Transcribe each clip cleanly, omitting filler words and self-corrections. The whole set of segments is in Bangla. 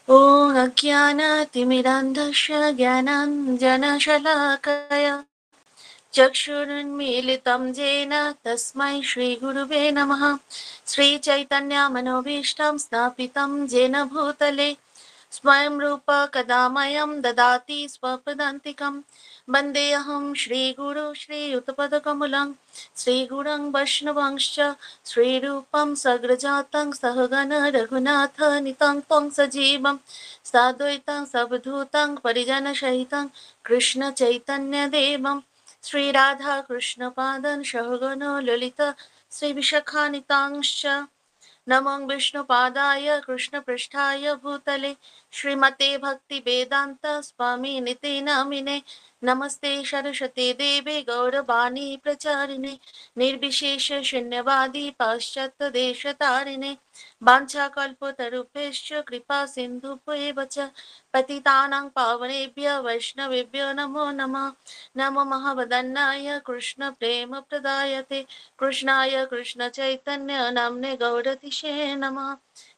ॐ अज्ञानतिमिरान्धस्य ज्ञानाञ्जनशलाकया चक्षुरुन्मीलितं येन तस्मै श्रीगुरुवे नमः। श्रीचैतन्यमनोभीष्टं स्थापितं येन भूतले स्वयं रूप कदा मह्यं ददाति स्वपदान्तिकं वन्देऽहं श्रीगुरु श्रीयुतपदकमलं श्रीगुरुं वैष्णवांश्च श्रीरूपं सग्रजातं सहगण रघुनाथनितं त्वं सजीवं साद्वैतं सवधूतं परिजनसहितं कृष्णचैतन्यदेवं श्रीराधाकृष्णपादं सहगण ललिता श्रीविशाखान्वितांश्च नमो विष्णुपादाय कृष्णपृष्ठाय भूतले श्रीमते भक्तिवेदान्त स्वामी निते नामिने नमस्ते सरस्वती देवे गौरवाणी प्रचारिणे निर्विशेष शून्यवादी पाश्चात्य देशतारिणे वाञ्छाकल्पतरुभ्यश्च कृपा सिन्धुभ्येव च पतितानां पावनेभ्य वैष्णवेभ्यो नमो नमः। नमो महावदन्नाय कृष्ण प्रेम प्रदायते कृष्णाय कृष्ण चैतन्य नाम्ने गौरतिशे नमः।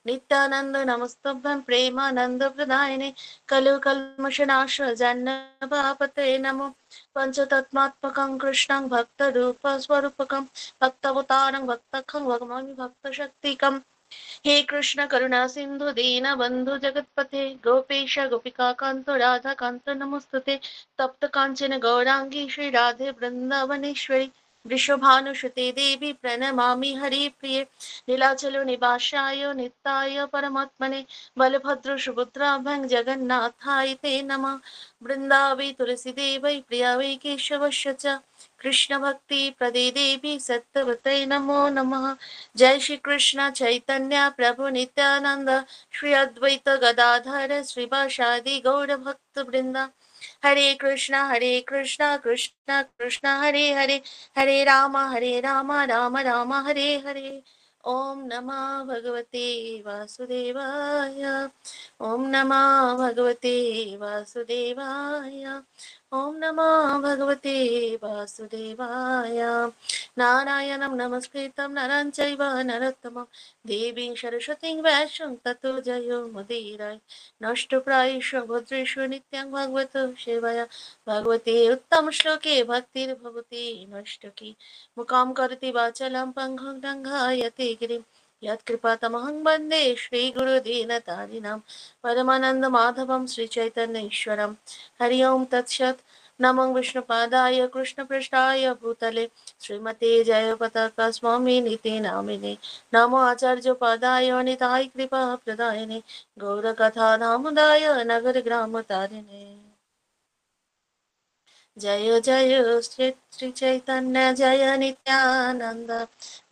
नित्यानंद नमस्तुभ्यं प्रेमानंद प्रदायिने कलु कल्मषनाश जन्नपापते नमो पंचतत्मात्मकं कृष्णं भक्तरूप स्वरूपकं भक्तवतारं भक्तखं भगवान् भक्तशक्तिकम् हे कृष्ण करुणा सिंधु दीन बंधु जगतपते गोपेश गोपिका कांत राधा कांत नमस्तुते तप्त कांचन गौरांगी श्री राधे वृंदावनेश्वरी वृषभानुसुते देवी प्रणमामि हरिप्रिये नीलाचल निवासाय नित्याय परमात्मने बलभद्र सुभद्राभ्यां जगन्नाथाय ते नमः वृंदावै तुलसी देवै प्रिया वै केशवस्य च कृष्ण भक्ति प्रदे देवी सत्यवतै नमो नमः। जय श्री कृष्ण चैतन्य प्रभु नित्यानंद श्री अद्वैत गदाधर श्रीवासादि गौर भक्त वृंदा हरे कृष्णा कृष्ण कृष्ण हरे हरे हरे राम राम राम हरे हरे। ओम नमः भगवते वासुदेवाय। ओम नमः भगवते वासुदेवाय। ओम नमः भगवते वासुदेवाय। नारायणं नमस्कृतं नरं चैव नरोत्तमं देवीं सरस्वतीं व्यासं ततो जयो मुदीरये नष्टप्रायेषु भद्रेषु नित्यं भगवतो सेवया भगवते उत्तमश्लोके भक्तिर्भवति नष्टकी मुकां करोति वाचालं पङ्गुं लङ्घयते गिरिं यत्कृपातमहं वन्दे श्रीगुरुदीनतारिणां परमानन्दमाधवं श्रीचैतन्येश्वरं हरि ओं तत्सत् नमो विष्णुपादाय कृष्णपृष्ठाय भूतले श्रीमते जयपताका स्वामी नीति नामिने नमो आचार्य पदाय निताय कृपा प्रदायिने गौरकथा नामदाय नगर ग्राम तारिणे जय जय श्री चैतन्य जय नित्यानंद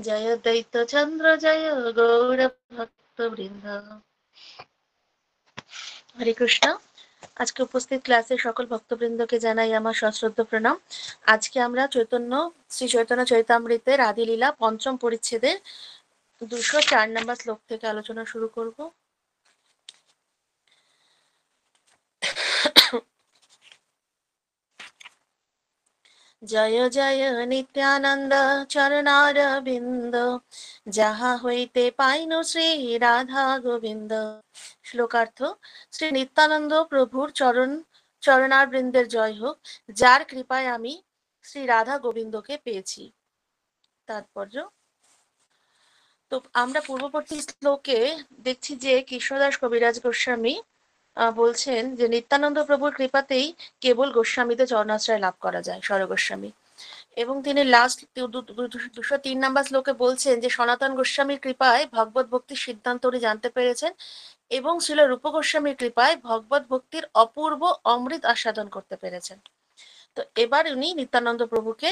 जय दैत चंद्र जय गौर भक्त वृंद। हरे कृष्ण। আজকে উপস্থিত ক্লাসে সকল ভক্তবৃন্দকে জানাই আমার সশ্রদ্ধ প্রণাম। আজকে আমরা শ্রী চৈতন্য চরিতামৃতের আদিলীলা পঞ্চম পরিচ্ছেদের 204 নম্বর শ্লোক থেকে আলোচনা শুরু করব। জয় জয় নিত্যানন্দ চরণারবিন্দ যাহা হইতে পাইনু শ্রী রাধা গোবিন্দ। শ্লোকার্থ: শ্রী নিত্যানন্দ প্রভুর চরণারবৃন্দের জয় হোক, যার কৃপায় আমি শ্রী রাধা গোবিন্দকে পেয়েছি। তাৎপর্য: তো আমরা পূর্ববর্তী শ্লোকে দেখছি যে কৃষ্ণদাস কবিরাজ গোস্বামী বলছেন যে নিত্যানন্দ প্রভুর কৃপাতেই কেবল গোস্বামীতে চরণাশ্রয় লাভ করা যায়, স্বরগোস্বামী। এবং তিনি লাস্ট 203 নম্বর শ্লোকে বলছেন যে সনাতন গোস্বামীর কৃপায় ভগবত ভক্তির সিদ্ধান্ত উনি জানতে পেরেছেন এবং শ্রীল রূপ গোস্বামীর কৃপায় ভগবত ভক্তির অপূর্ব অমৃত আস্বাদন করতে পেরেছেন। তো এবার উনি নিত্যানন্দ প্রভুকে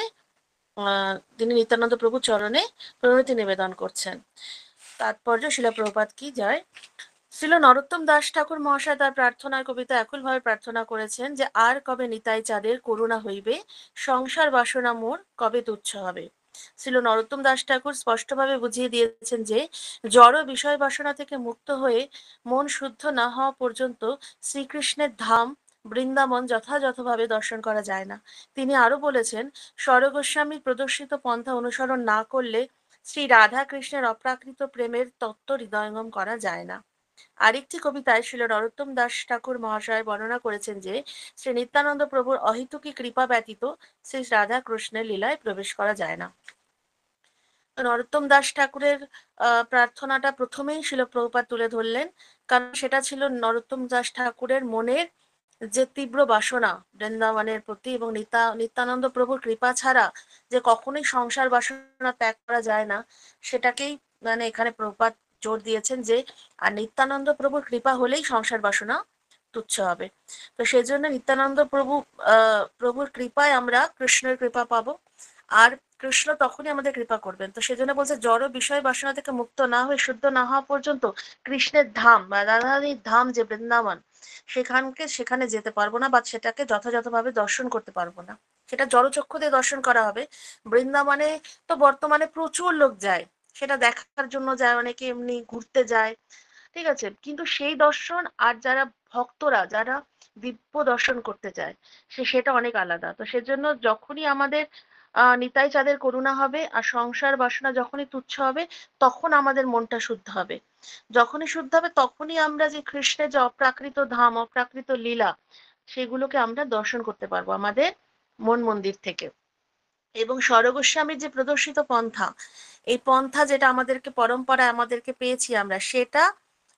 তিনি নিত্যানন্দ প্রভু চরণে প্রণতি নিবেদন করছেন। তাৎপর্য: শিলা প্রভুপাদ কি জয়। শ্রীল নরোত্তম দাস ঠাকুর মহাশয় তার প্রার্থনার কবিতা একুলভাবে প্রার্থনা করেছেন যে আর কবে নিতাই চাঁদের করুণা হইবে, সংসার বাসনা মোর কবে তুচ্ছ হবে। শ্রীল নরোত্তম দাস ঠাকুর স্পষ্টভাবে বুঝিয়ে দিয়েছেন যে জড় বিষয় বাসনা থেকে মুক্ত হয়ে মন শুদ্ধ না হওয়া পর্যন্ত শ্রীকৃষ্ণের ধাম বৃন্দাবন যথাযথভাবে দর্শন করা যায় না। তিনি আরো বলেছেন, স্বরগোস্বামীর প্রদর্শিত পন্থা অনুসরণ না করলে শ্রী রাধা কৃষ্ণের অপ্রাকৃত প্রেমের তত্ত্ব হৃদয়ঙ্গম করা যায় না। আরেকটি কবিতায় শ্রীল নরোত্তম দাস ঠাকুর মহাশয় বর্ণনা করেছেন যে শ্রী নিত্যানন্দ প্রভুর অহেতুকী কৃপা ব্যতীত শ্রী রাধা কৃষ্ণের লীলায় প্রবেশ করা যায় না। নরোত্তম দাস ঠাকুরের প্রার্থনাটা প্রথমেই শিল প্রভুপাদ তুলে ধরলেন, কারণ সেটা ছিল নরোত্তম দাস ঠাকুরের মনের যে তীব্র বাসনা বৃন্দাবনের প্রতি, এবং নিত্যানন্দ প্রভুর কৃপা ছাড়া যে কখনোই সংসার বাসনা ত্যাগ করা যায় না, সেটাকেই মানে এখানে প্রভুপাদ জোর দিয়েছেন যে আর নিত্যানন্দ প্রভুর কৃপা হলেই সংসার বাসনা তুচ্ছ হবে। তো সেই জন্য নিত্যানন্দ প্রভুর কৃপায় আমরা কৃষ্ণের কৃপা পাবো, আর কৃষ্ণ তখনই আমাদের কৃপা করবেন। তো সেজন্য বলছে জড় বিষয় বাসনা থেকে মুক্ত না হয়ে শুদ্ধ না হওয়া পর্যন্ত কৃষ্ণের ধাম বা রাধারানীর ধাম যে বৃন্দাবন, সেখানে যেতে পারবো না, বা সেটাকে যথাযথভাবে দর্শন করতে পারবো না। সেটা জড়চক্ষু দিয়ে দর্শন করা হবে। বৃন্দাবনে তো বর্তমানে প্রচুর লোক যায়, সেটা দেখার জন্য যায়, অনেকে এমনি ঘুরতে যায়, ঠিক আছে, কিন্তু সেই দর্শন আর যারা ভক্তরা যারা দিব্য দর্শন করতে চায় সেটা অনেক আলাদা। তো সেজন্য যখনই আমাদের নিতাই চাঁদের করুণা হবে আর সংসার বাসনা যখনই তুচ্ছ হবে, তখন আমাদের মনটা শুদ্ধ হবে। যখনই শুদ্ধ হবে তখনই আমরা যে কৃষ্ণের যে অপ্রাকৃত ধাম অপ্রাকৃত লীলা সেগুলোকে আমরা দর্শন করতে পারবো আমাদের মন মন্দির থেকে। এবং স্বরগোস্বামীর যে প্রদর্শিত পন্থা, এই পন্থা যেটা আমাদেরকে পরম্পরায় আমাদেরকে পেয়েছি আমরা,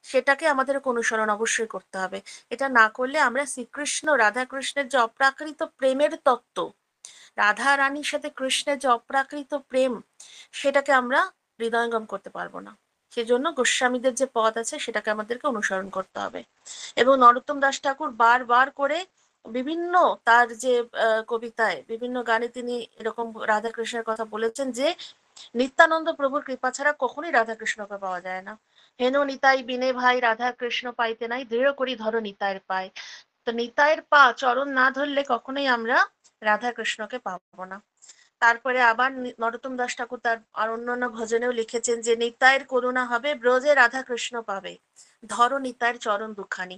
সেটাকে আমাদের অনুসরণ অবশ্যই করতে হবে। এটা না করলে আমরা শ্রীকৃষ্ণ রাধা কৃষ্ণের যে অপ্রাকৃত প্রেমের তত্ত্ব, রাধা রানীর সাথে কৃষ্ণের যে অপ্রাকৃত প্রেম, সেটাকে আমরা হৃদয়ঙ্গম করতে পারবো না। সেজন্য গোস্বামীদের যে পথ আছে সেটাকে আমাদেরকে অনুসরণ করতে হবে। এবং নরোত্তম দাস ঠাকুর বারবার করে বিভিন্ন তার যে কবিতায় বিভিন্ন গানে তিনি এরকম রাধা কৃষ্ণের কথা বলেছেন যে নিত্যানন্দ প্রভুর কৃপা ছাড়া কখনোই রাধা কৃষ্ণকে পাওয়া যায় না। হেন নিতাই বিনে ভাই রাধা কৃষ্ণ পাইতে নাই, দৃঢ় করি ধরো নিতাইয়ের পায়। তো নিতাইয়ের পা চরণ না ধরলে কখনোই আমরা রাধা কৃষ্ণকে পাবো না। তারপরে আবার নরোত্তম দাস ঠাকুর তার আর অন্যান্য ভজনেও লিখেছেন যে নিতাইয়ের করুণা হবে ব্রজে রাধা কৃষ্ণ পাবে, ধরো নিতাইয়ের চরণ দুখানি।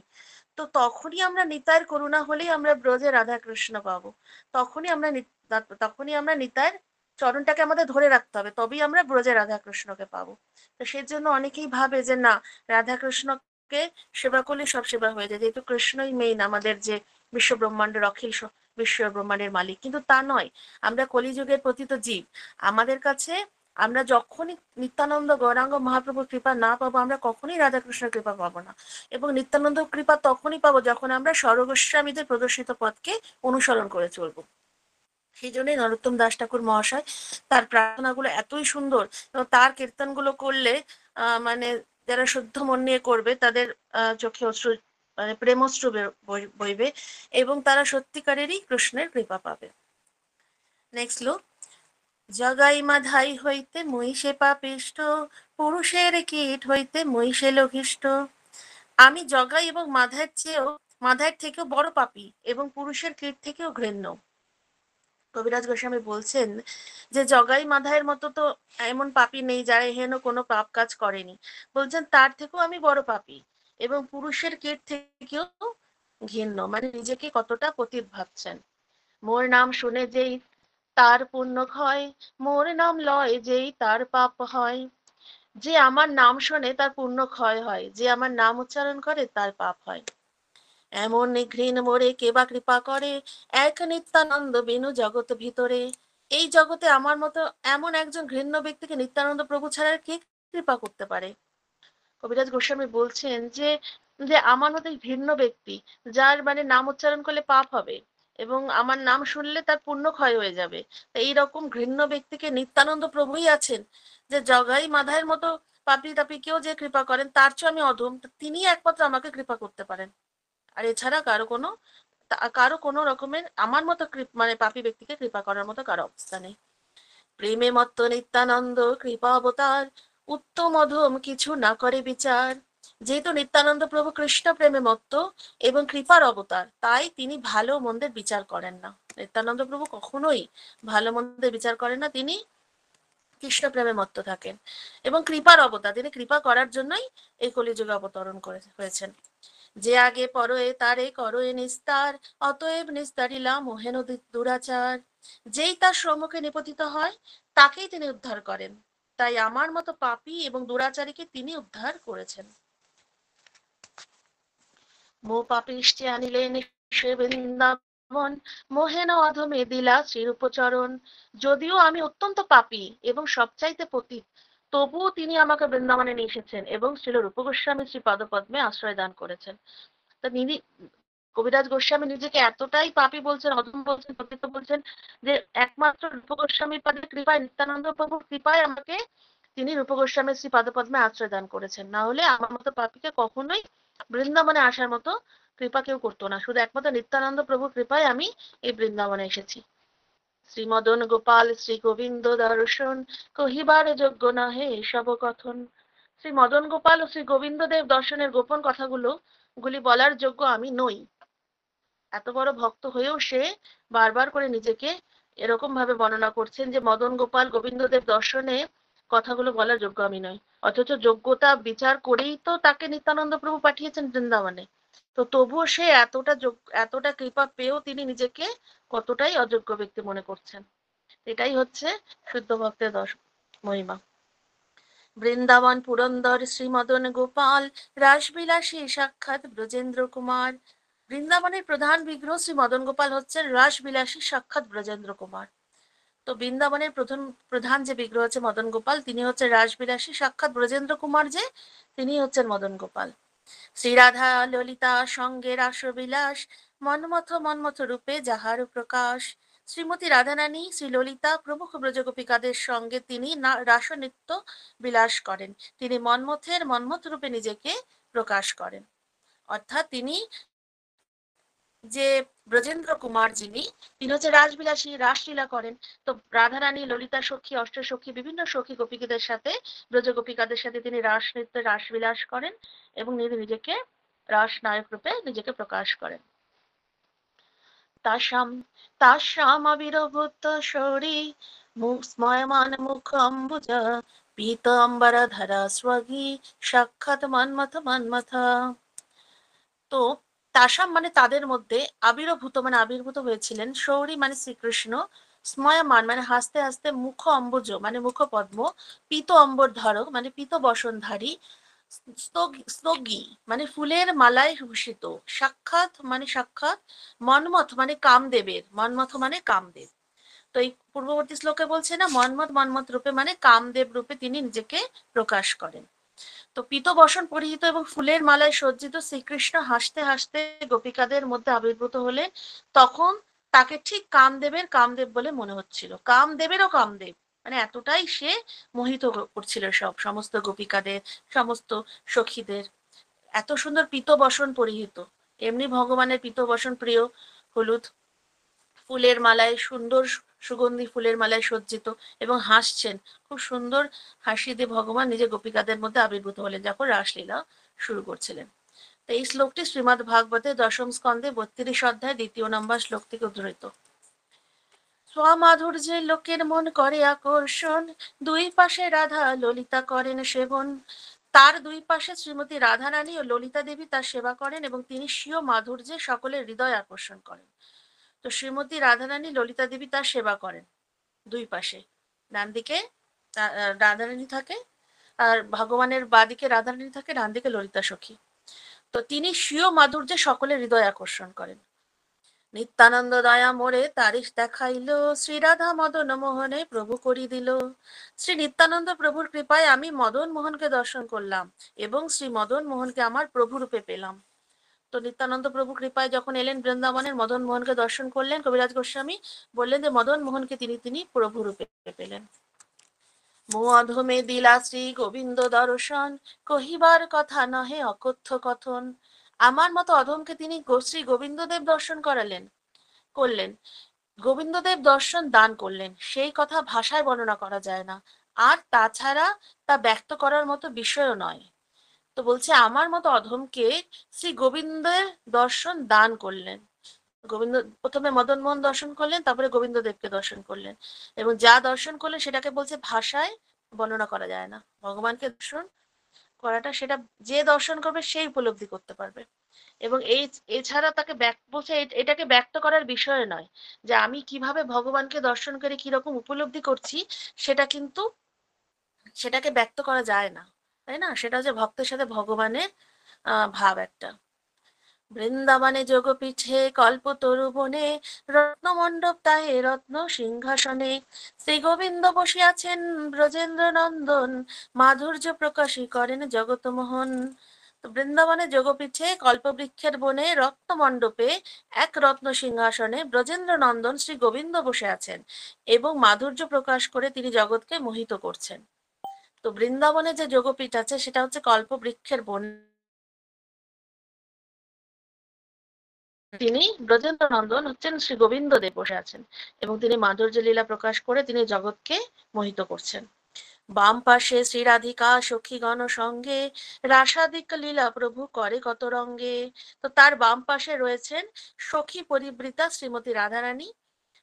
তো তখনই আমরা নিতাইয়ের করুণা হলেই আমরা ব্রজে রাধা কৃষ্ণ পাবো। তখনই আমরা নিতাইয়ের চরণটাকে আমাদের ধরে রাখতে হবে, তবেই আমরা ব্রজে রাধা কৃষ্ণকে পাবো। তো সেই জন্য অনেকেই ভাবে যে না, রাধা কৃষ্ণকে সেবা করলে সব সেবা হয়ে যায়, যেহেতু কৃষ্ণই মেইন আমাদের যে বিশ্ব ব্রহ্মাণ্ডের অখিল বিশ্ব ব্রহ্মাণ্ডের মালিক, কিন্তু তা নয়। আমরা কলিযুগের পতিত জীব, আমাদের কাছে আমরা যখনই নিত্যানন্দ গৌরাঙ্গ মহাপ্রভুর কৃপা না পাবো, আমরা কখনোই রাধাকৃষ্ণের কৃপা পাবো না। এবং নিত্যানন্দ কৃপা তখনই পাবো যখন আমরা স্বরগোস্বামীদের প্রদর্শিত পথকে অনুসরণ করে চলবো। সেই জন্যই নরোত্তম দাস ঠাকুর মহাশয় তার প্রার্থনাগুলো এতই সুন্দর, এবং তার কীর্তনগুলো করলে মানে যারা শুদ্ধ মন নিয়ে করবে তাদের চোখে অশ্রু মানে প্রেমশ্রু বইবে, এবং তারা সত্যিকারেরই কৃষ্ণের কৃপা পাবে। নেক্সট লোক, জগাই মাধাই হইতে মহিষে পাপিষ্ট, পুরুষের কীট হইতে মহিষে লঘিষ্ঠ। আমি জগাই এবং মাধায়ের থেকেও বড় পাপী এবং পুরুষের কীট থেকেও ঘৃণ্য। কবিরাজ গোস্বামী বলছেন যে জগাই মাধায়ের মতো তো এমন পাপী নেই যারা এহেন কোনো পাপ কাজ করেনি। বলছেন তার থেকেও আমি বড় পাপী এবং পুরুষের কীট থেকেও ঘৃণ্য, মানে নিজেকে কতটা পতিত ভাবছেন। মোর নাম শুনে যেই তার পুণ্য ক্ষয়, মোর নাম লয় যেই তার পাপ হয়। যে আমার নাম শোনে তার পুণ্য ক্ষয় হয়, যে আমার নাম উচ্চারণ করে তার পাপ হয়। এমন ঘৃণ মোরে কে বা কৃপা করে, এক নিত্যানন্দ বিনু জগৎ ভিতরে। এই জগতে আমার মতো এমন একজন ঘৃণ্য ব্যক্তিকে নিত্যানন্দ প্রভু ছাড়া কে কৃপা করতে পারে। কবিরাজ গোস্বামী বলছেন যে যে আমার মতো ঘৃণ্য ব্যক্তি, যার মানে নাম উচ্চারণ করলে পাপ হবে এবং আমার নাম শুনলে তার পুণ্য ক্ষয় হয়ে যাবে, এইরকম ঘৃণ্য ব্যক্তিকে নিত্যানন্দ প্রভুই আছেন, যে জগাই মাধায়ের মতো পাপী তাপীকেও যে কৃপা করেন, তার চেয়ে আমি অধম, তিনি একমাত্র আমাকে কৃপা করতে পারেন। আর এছাড়া কারো কোনো রকমের আমার মতো মানে পাপী ব্যক্তিকে কৃপা করার মতো কারো অবস্থা নেই। প্রেমে মত্ত নিত্যানন্দ কৃপা অবতার, উত্তম অধম কিছু না করে বিচার। যেহেতু নিত্যানন্দ প্রভু কৃষ্ণ প্রেমে মত্ত এবং কৃপার অবতার, তাই তিনি ভালো মন্দের বিচার করেন না। নিত্যানন্দ প্রভু কখনোই ভালো মন্দের বিচার করেন না, তিনি কৃষ্ণ প্রেমে মত্ত থাকেন এবং কৃপার অবতার, তিনি কৃপা করার জন্যই এই কলিযুগে অবতরণ হয়েছেন। যে আগে পরয়ে তারে করয়ে নিস্তার, অতএব নিস্তারিলা মোহেন দুরাচার। যেই তার সম্মুখে নিপতিত হয় তাকেই তিনি উদ্ধার করেন, তাই আমার মতো পাপী এবং দুরাচারীকে তিনি উদ্ধার করেছেন। মো পাপিষ্টি আনিলেন সে বৃন্দাবন, মোহেন অধমে দিলা শ্রীরূপচরণ। যদিও আমি অত্যন্ত পাপী এবং সবচাইতে পতিত, তবুও তিনি আমাকে বৃন্দাবনে নিয়ে এসেছেন এবং শ্রীল রূপ গোস্বামী শ্রী পদপদ্মে আশ্রয় দান করেছেন। তা তিনি, কবিরাজ গোস্বামী নিজেকে এতটাই পাপী বলছেন, অধম বলছেন, পতিত বলছেন, যে একমাত্র রূপ গোস্বামী পাদের কৃপায়, নিত্যানন্দ প্রভুর কৃপায় আমাকে তিনি রূপ গোস্বামী শ্রী পদপদ্মে আশ্রয় দান করেছেন। না হলে আমার মতো পাপীকে কখনোই বৃন্দাবনে আসার মতো কৃপা কেউ করতো না। শুধু একমাত্র নিত্যানন্দ প্রভুর কৃপায় আমি এই বৃন্দাবনে এসেছি। শ্রীমদন গোপাল শ্রী গোবিন্দ দর্শন, কহিবার যোগ্য নহে সব কথন। শ্রী মদন গোপাল ও শ্রী গোবিন্দ দেব দর্শনের গোপন কথাগুলো বলার যোগ্য আমি নই। এত বড় ভক্ত হয়েও সে বারবার করে নিজেকে এরকম ভাবে বর্ণনা করছেন যে মদন গোপাল গোবিন্দদেব দর্শনে কথাগুলো বলার যোগ্য আমি নই। অথচ যোগ্যতা বিচার করেই তো তাকে নিত্যানন্দ প্রভু পাঠিয়েছেন বৃন্দাবনে। তো তবুও সে এতটা কৃপা পেয়েও তিনি নিজেকে কতটাই অযোগ্য ব্যক্তি মনে করছেন। এটাই হচ্ছে শুদ্ধ ভক্তের মহিমা। বৃন্দাবন পুরন্দর শ্রী মদন গোপাল, রাসবিলাসী সাক্ষাৎ ব্রজেন্দ্র কুমার। বৃন্দাবনের প্রধান বিগ্রহ শ্রী মদন গোপাল হচ্ছেন রাসবিলাসী সাক্ষাৎ ব্রজেন্দ্র কুমার। তো বৃন্দাবনের প্রধান যে বিগ্রহ হচ্ছে মদন গোপাল, তিনি হচ্ছে রাসবিলাসী সাক্ষাৎ ব্রজেন্দ্র কুমার, যে তিনি হচ্ছেন মদন গোপাল। শ্রীরাধা ললিতা সঙ্গে রাসবিলাস, মন্মথ মন্মথ রূপে যাহার প্রকাশ। শ্রীমতী রাধারানী, শ্রী ললিতা প্রমুখ ব্রজগোপিকাদের সঙ্গে তিনি রাসনৃত্য বিলাস করেন। তিনি মন্মথের মন্মথ রূপে নিজেকে প্রকাশ করেন। অর্থাৎ তিনি যে ব্রজেন্দ্র কুমার, তিনি হচ্ছে রাসবিলাসী, রাসলীলা করেন। তো রাধারানী, ললিতা সখী, অষ্ট সখী, বিভিন্ন সখী গোপীদের সাথে, ব্রজ গোপিকাদের সাথে তিনি রাস নৃত্য, রাসবিলাস করেন এবং নিজেকে রাস নায়ক রূপে নিজেকে প্রকাশ করেন। তাসাম তাসাম আবির্ভূত শৌরী, স্ময়মান মুখ অম্বুজ, পীতাম্বর ধরা স্বগী, সাক্ষাৎ মন্মথ মন্মথ। তো তাসাম মানে তাদের মধ্যে, আবির্ভূত মানে আবির্ভূত হয়েছিলেন, শৌরী মানে শ্রীকৃষ্ণ, স্ময়মান মানে হাসতে হাসতে, মুখ অম্বুজ মানে মুখ পদ্ম, পীত অম্বর ধরক মানে পীত বসনধারী, স্তগী মানে ফুলের মালায় ভূষিত, সাক্ষাৎ মানে সাক্ষাৎ, মন্মথ মানে কামদেবের, মন্মথ মানে কামদেব। তো এই পূর্ববর্তী শ্লোকে বলছে না, মন্মথ মন্মথ রূপে মানে কামদেব রূপে তিনি নিজেকে প্রকাশ করেন। তো পীত বসন পরিহিত এবং ফুলের মালায় সজ্জিত শ্রীকৃষ্ণ হাসতে হাসতে গোপিকাদের মধ্যে আবির্ভূত হলেন। তখন তাকে ঠিক কামদেব বলে মনে হচ্ছিল, কামদেবেরও কামদেব, মানে এতটাই সে মোহিত করছিল সমস্ত গোপিকাদের, সমস্ত সখীদের। এত সুন্দর পীত বসন পরিহিত, এমনি ভগবানের পীত বসন প্রিয়, হলুদ ফুলের মালায়, সুন্দর সুগন্ধি ফুলের মালায় সজ্জিত, এবং হাসছেন, খুব সুন্দর হাসি দিয়ে ভগবান নিজে গোপিকাদের মধ্যে আবির্ভূত হলেন যখন রাসলীলা শুরু করছিলেন। তো এই শ্লোকটি শ্রীমদ্ ভাগবতে দশম স্কন্ধে 32 অধ্যায় 2 নম্বর শ্লোক থেকে উদ্ধৃত। স্বমাধুর্যে লোকের মন করে আকর্ষণ, দুই পাশে রাধা ললিতা করেন সেবন। তার দুই পাশে শ্রীমতী রাধারানী ও ললিতা দেবী তার সেবা করেন এবং তিনি স্বীয় মাধুর্যে সকলের হৃদয় আকর্ষণ করেন। তো শ্রীমতী রাধারানী, ললিতা দেবী তার সেবা করেন দুই পাশে, ডান দিকে রাধারানী থাকে আর ভগবানের বাদিকে রাধারানী থাকে, ডান দিকে ললিতা সখী। তো তিনি স্বীয় মাধুর্যে সকলের হৃদয় আকর্ষণ করেন। নিত্যানন্দ দয়া মোরে তারিখ দেখাইল, শ্রীরাধা মদন মোহনে প্রভু করি দিল। শ্রী নিত্যানন্দ প্রভুর কৃপায় আমি মদন মোহনকে দর্শন করলাম এবং শ্রী মদন মোহনকে আমার প্রভু রূপে পেলাম। তো নিত্যানন্দ প্রভু কৃপায় যখন এলেন বৃন্দাবনের, মদন মোহনকে দর্শন করলেন, কবিরাজ গোস্বামী বললেন যে মদন মোহনকে তিনি প্রভু রূপে পেলেন। মো অধমে দিলা শ্রী গোবিন্দ দর্শন, কহিবার কথা নহে অকথ্য কথন। আমার মতো অধমকে তিনি শ্রী গোবিন্দদেব দর্শন করলেন, গোবিন্দদেব দর্শন দান করলেন, সেই কথা ভাষায় বর্ণনা করা যায় না, আর তাছাড়া তা ব্যক্ত করার মতো বিষয়ও নয়। তো বলছে আমার মতো অধমকে শ্রী গোবিন্দের দর্শন দান করলেন। গোবিন্দ প্রথমে মদন মোহন দর্শন করলেন, তারপরে গোবিন্দ দেবকে দর্শন করলেন, এবং যা দর্শন করলেন সেটাকে বলছে ভাষায় বর্ণনা করা যায় না। ভগবানকে দর্শন করাটা, সেটা যে দর্শন করবে সেই উপলব্ধি করতে পারবে। এবং এছাড়া তাকে বলছে এটাকে ব্যক্ত করার বিষয় নয়, যে আমি কিভাবে ভগবানকে দর্শন করে কিরকম উপলব্ধি করছি, সেটা কিন্তু সেটাকে ব্যক্ত করা যায় না, তাই না? সেটা হচ্ছে ভক্তের সাথে ভগবানের ভাব একটা। বৃন্দাবনে যোগপীঠে কল্পতরু বনে, রত্নমণ্ডপ তাহে রত্ন সিংহাসনে, শ্রী গোবিন্দ বসিয়াছেন ব্রজেন্দ্র নন্দন, মাধুর্য প্রকাশী করেন জগতমোহন। তো বৃন্দাবনে যোগপীঠে কল্পবৃক্ষের বনে রত্নমণ্ডপে এক রত্ন সিংহাসনে ব্রজেন্দ্র নন্দন শ্রী গোবিন্দ বসে আছেন এবং মাধুর্য প্রকাশ করে তিনি জগৎকে মোহিত করছেন। তো বৃন্দাবনে যে যোগপীঠ আছে সেটা হচ্ছে কল্পবৃক্ষের বন, তিনি ব্রজেন্দ্র নন্দন হচ্ছেন শ্রী গোবিন্দ দেব বসে আছেন এবং তিনি মাধুর্য লীলা প্রকাশ করে তিনি জগৎকে মোহিত করছেন। বাম পাশে শ্রী রাধিকা সখীগণ সঙ্গে, রাসাদিক লীলা প্রভু করে কত রঙ্গে। তো তার বাম পাশে রয়েছেন সখী পরিবৃতা শ্রীমতী রাধারানী,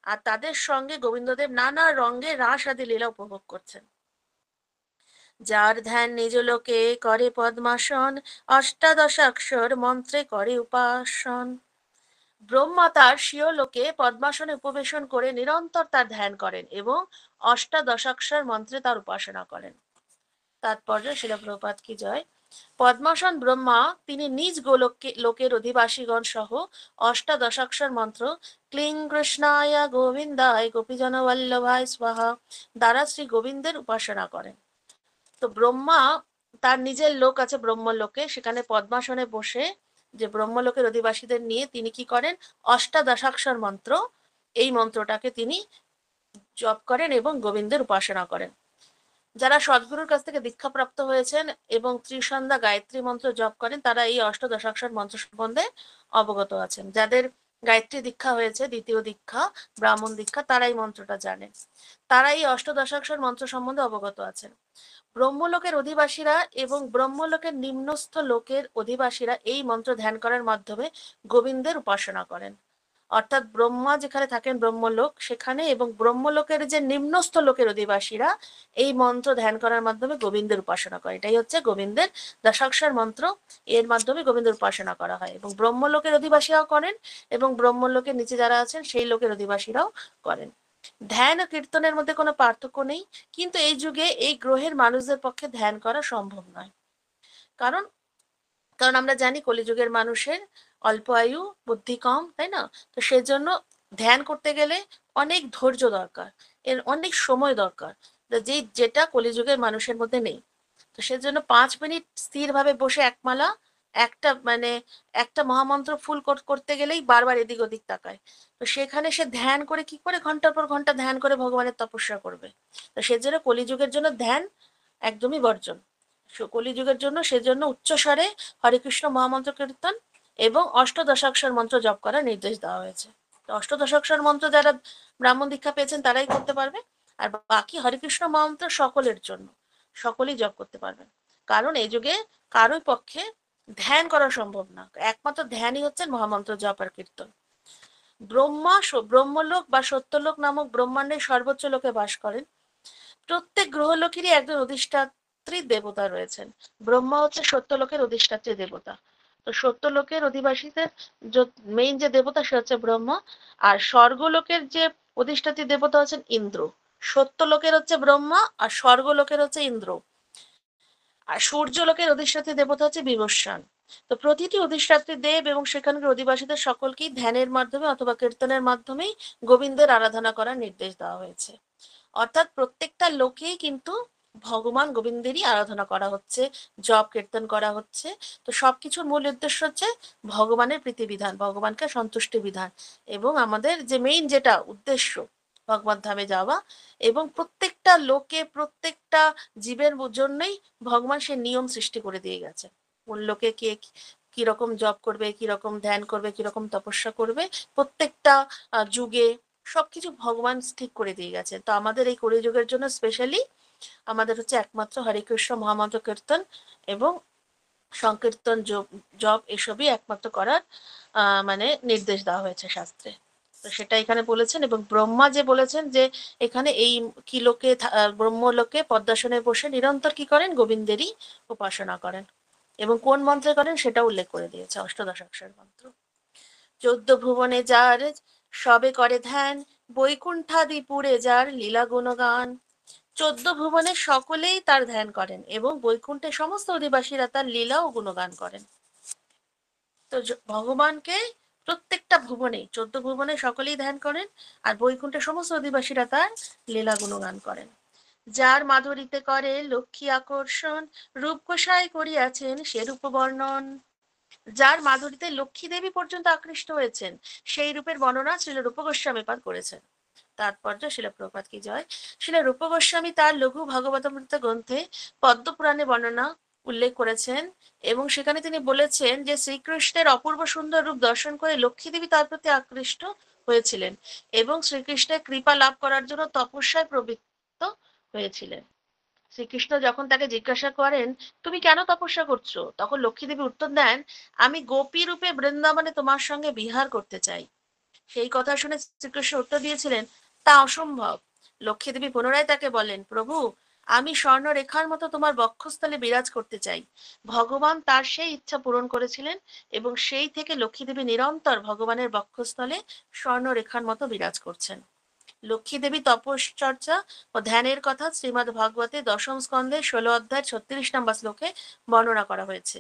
আর তাদের সঙ্গে গোবিন্দদেব নানা রঙ্গে রাস আদি লীলা উপভোগ করছেন। যার ধ্যান নিজ লোকে করে পদ্মাসন, অষ্টাদশাক্ষর মন্ত্রে করে উপাসন। ব্রহ্মা তার স্বীয় লোকে পদ্মাসনে উপবেশন করে নিরন্তর তার ধ্যান করেন এবং অষ্টাদশাক্ষর মন্ত্রে তার উপাসনা করেন। তাৎপর্য শিল প্রভুপাদ কি জয়। পদ্মাসন ব্রহ্মা তিনি নিজ গোলকে লোকের অধিবাসীগণ সহ অষ্টাদশাক্ষর মন্ত্র ক্লিং কৃষ্ণায় গোবিন্দায় গোপীজন বল্লভায় স্বাহা দ্বারা শ্রী গোবিন্দের উপাসনা করেন। তো ব্রহ্মা তার নিজের লোক আছে ব্রহ্মলোকে, সেখানে পদ্মাসনে বসে যে ব্রহ্মলোকের অধিবাসীদের নিয়ে তিনি কি করেন, অষ্টাদশাক্ষর মন্ত্র, এই মন্ত্রটাকে তিনি জপ করেন এবং গোবিন্দের উপাসনা করেন। যারা সদ্গুরুর কাছ থেকে দীক্ষাপ্রাপ্ত হয়েছেন এবং ত্রিসন্ধ্যা গায়ত্রী মন্ত্র জপ করেন তারা এই অষ্টাদশাক্ষর মন্ত্র সম্বন্ধে অবগত আছেন। যাদের গায়ত্রী দীক্ষা হয়েছে, দ্বিতীয় দীক্ষা ব্রাহ্মণ দীক্ষা, তারা এই মন্ত্রটা জানেন, তারা এই অষ্টাদশাক্ষর মন্ত্র সম্বন্ধে অবগত আছেন। ব্রহ্মলোকের অধিবাসীরা এবং ব্রহ্মলোকের নিম্নস্থ লোকের অধিবাসীরা এই মন্ত্র ধ্যান করার মাধ্যমে গোবিন্দের উপাসনা করেন। অর্থাৎ ব্রহ্মা যেখানে থাকেন ব্রহ্মলোক সেখানে এবং ব্রহ্মলোকের যে নিম্নস্থ লোকের অধিবাসীরা এই মন্ত্র ধ্যান করার মাধ্যমে গোবিন্দের উপাসনা করে। এটাই হচ্ছে গোবিন্দের দশাক্ষর মন্ত্র, এর মাধ্যমে গোবিন্দের উপাসনা করা হয় এবং ব্রহ্মলোকের অধিবাসীরাও করেন এবং ব্রহ্মলোকের নিচে যারা আছেন সেই লোকের অধিবাসীরাও করেন। ধ্যান ও কীর্তনের মধ্যে কোনো পার্থক্য নেই, কিন্তু এই যুগে এই গ্রহের মানুষদের পক্ষে ধ্যান করা সম্ভব নয়। কারণ কারণ আমরা জানি কলিযুগের মানুষের অল্প আয়ু, বুদ্ধি কম, তাই না? তো সেজন্য ধ্যান করতে গেলে অনেক ধৈর্য দরকার, এর অনেক সময় দরকার, যেটা কলিযুগের মানুষের মধ্যে নেই। তো সেজন্য 5 মিনিট স্থিরভাবে বসে একমালা একটা একটা মহামন্ত্র ফুল করতে গেলেই বারবার এদিক ওদিক তাকায়। তো সেখানে সে ধ্যান করে কি করে ঘন্টার পর ঘন্টা ধ্যান করে ভগবানের তপস্যা করবে? তো সেজন্য কলিযুগের জন্য ধ্যান একদমই বর্জন। কলিযুগের জন্য সেজন্য উচ্চস্বরে হরে কৃষ্ণ মহামন্ত্র কীর্তন এবং অষ্টদশাক্ষর মন্ত্র জপ করার নির্দেশ দেওয়া হয়েছে। অষ্টদশাক্ষর মন্ত্র যারা ব্রাহ্মণ দীক্ষা পেয়েছেন তারাই করতে পারবে, আর বাকি হরে কৃষ্ণ মহামন্ত্র সকলের জন্য, সকলেই জপ করতে পারবেন। কারণ এই যুগে কারোর পক্ষে ধ্যান করা সম্ভব না, একমাত্র ধ্যানই হচ্ছেন মহামন্ত্র জপ আর কীর্তন। ব্রহ্মলোক বা সত্যলোক নামক ব্রহ্মাণ্ডের সর্বোচ্চ লোকে বাস করেন। প্রত্যেক গ্রহলোকেরই একজন অধিষ্ঠাত্রী দেবতা রয়েছেন। ব্রহ্মা হচ্ছে সত্যলোকের অধিষ্ঠাত্রী দেবতা। তো সত্যলোকের অধিবাসীদের মেইন যে দেবতা সে হচ্ছে ব্রহ্মা, আর স্বর্গলোকের যে অধিষ্ঠাত্রী দেবতা হচ্ছেন ইন্দ্র। সত্যলোকের হচ্ছে ব্রহ্মা আর স্বর্গলোকের হচ্ছে ইন্দ্র, আর সূর্যলোকের অধিষ্ঠাত্রী দেবতা হচ্ছে বিবস্বান। তো প্রতিটি অধিষ্ঠাত্রী দেব এবং সেখানকার অধিবাসীদের সকলকেই ধ্যানের মাধ্যমে অথবা কীর্তনের মাধ্যমেই গোবিন্দের আরাধনা করার নির্দেশ দেওয়া হয়েছে। অর্থাৎ প্রত্যেকটা লোকেই কিন্তু ভগবান গোবিন্দেরই আরাধনা করা হচ্ছে, জপ কীর্তন করা হচ্ছে। তো সবকিছুর মূল উদ্দেশ্য হচ্ছে ভগবানের প্রীতি বিধান, ভগবানকে সন্তুষ্টি বিধান এবং আমাদের যে মেইন যেটা উদ্দেশ্য ভগবত ধামে যাওয়া। এবং প্রত্যেকটা লোকে প্রত্যেকটা জীবের জন্যই ভগবান সে নিয়ম সৃষ্টি করে দিয়ে গেছে, কোন লোকে কে কিরকম জপ করবে, কিরকম ধ্যান করবে, কিরকম তপস্যা করবে, প্রত্যেকটা যুগে সবকিছু ভগবান ঠিক করে দিয়ে গেছে। তো আমাদের এই কলিযুগের জন্য স্পেশালি আমাদের হচ্ছে একমাত্র হরে কৃষ্ণ মহামন্ত্র কীর্তন এবং সংকীর্তন জপ এসবই একমাত্র করার নির্দেশ দেওয়া হয়েছে শাস্ত্রে। তো সেটা এখানে বলেছেন এবং ব্রহ্মা যে বলেছেন যে এখানে এই কি লোকে ব্রহ্মলোকে পদ্মাসনে বসে নিরন্তর কি করেন, গোবিন্দেরই উপাসনা করেন এবং কোন মন্ত্রে করেন সেটা উল্লেখ করে দিয়েছে, অষ্টদশাক্ষর মন্ত্র। 14 ভুবনে যার সবে করে ধ্যান, বৈকুণ্ঠাদিপুরে যার লীলা গুণগান। 14 ভুবনে সকলেই তার ধ্যান করেন এবং বৈকুণ্ঠে সমস্ত অধিবাসীরা তার লীলা ও গুণগান করেন। তো ভগবানকে প্রত্যেকটা ভুবনে, 14 ভুবনে সকলেই ধ্যান করেন, আর বৈকুণ্ঠের সমস্ত অধিবাসীরা তার লীলা গুণগান করেন। যার মাধুরীতে করে লক্ষ্মী আকর্ষণ, রূপকোষায় করিয়াছেন সে রূপ বর্ণন। যার মাধুরীতে লক্ষ্মী দেবী পর্যন্ত আকৃষ্ট হয়েছেন, সেই রূপের বর্ণনা শ্রীল রূপ গোস্বামী পাদ করেছেন। তাৎপর্য শিল প্রপাত কি জয়। শিল রূপ গোস্বামী তার লঘু ভাগবতামৃত গ্রন্থে পদ্মপুরাণে বর্ণনা উল্লেখ করেছেন, এবং সেখানে তিনি বলেছেন যে শ্রীকৃষ্ণের অপূর্ব সুন্দর রূপ দর্শন করে লক্ষ্মী দেবী তার প্রতি আকৃষ্ট হয়েছিলেন এবং শ্রীকৃষ্ণের কৃপা লাভ করার জন্য তপস্যায় প্রবৃত্ত হয়েছিলেন। শ্রীকৃষ্ণ যখন তাকে জিজ্ঞাসা করেন, তুমি কেন তপস্যা করছো, তখন লক্ষ্মী দেবী উত্তর দেন, আমি গোপী রূপে বৃন্দাবনে তোমার সঙ্গে বিহার করতে চাই। সেই কথা শুনে শ্রীকৃষ্ণ উত্তর দিয়েছিলেন, তা অসম্ভব। লক্ষ্মী দেবী পুনরায় তাকে বলেন, প্রভু, আমি স্বর্ণরেখার মতো তোমার বক্ষস্থলে বিরাজ করতে চাই। ভগবান তার সেই ইচ্ছা পূরণ করেছিলেন এবং সেই থেকে লক্ষ্মী দেবী নিরন্তর ভগবানের বক্ষস্থলে স্বর্ণরেখার মতো বিরাজ করছেন। লক্ষ্মী দেবী তপশ্চর্যা ও ধ্যানের কথা শ্রীমদ ভাগবতে দশম স্কন্ধে 16 অধ্যায় 36 নম্বর শ্লোকে বর্ণনা করা হয়েছে।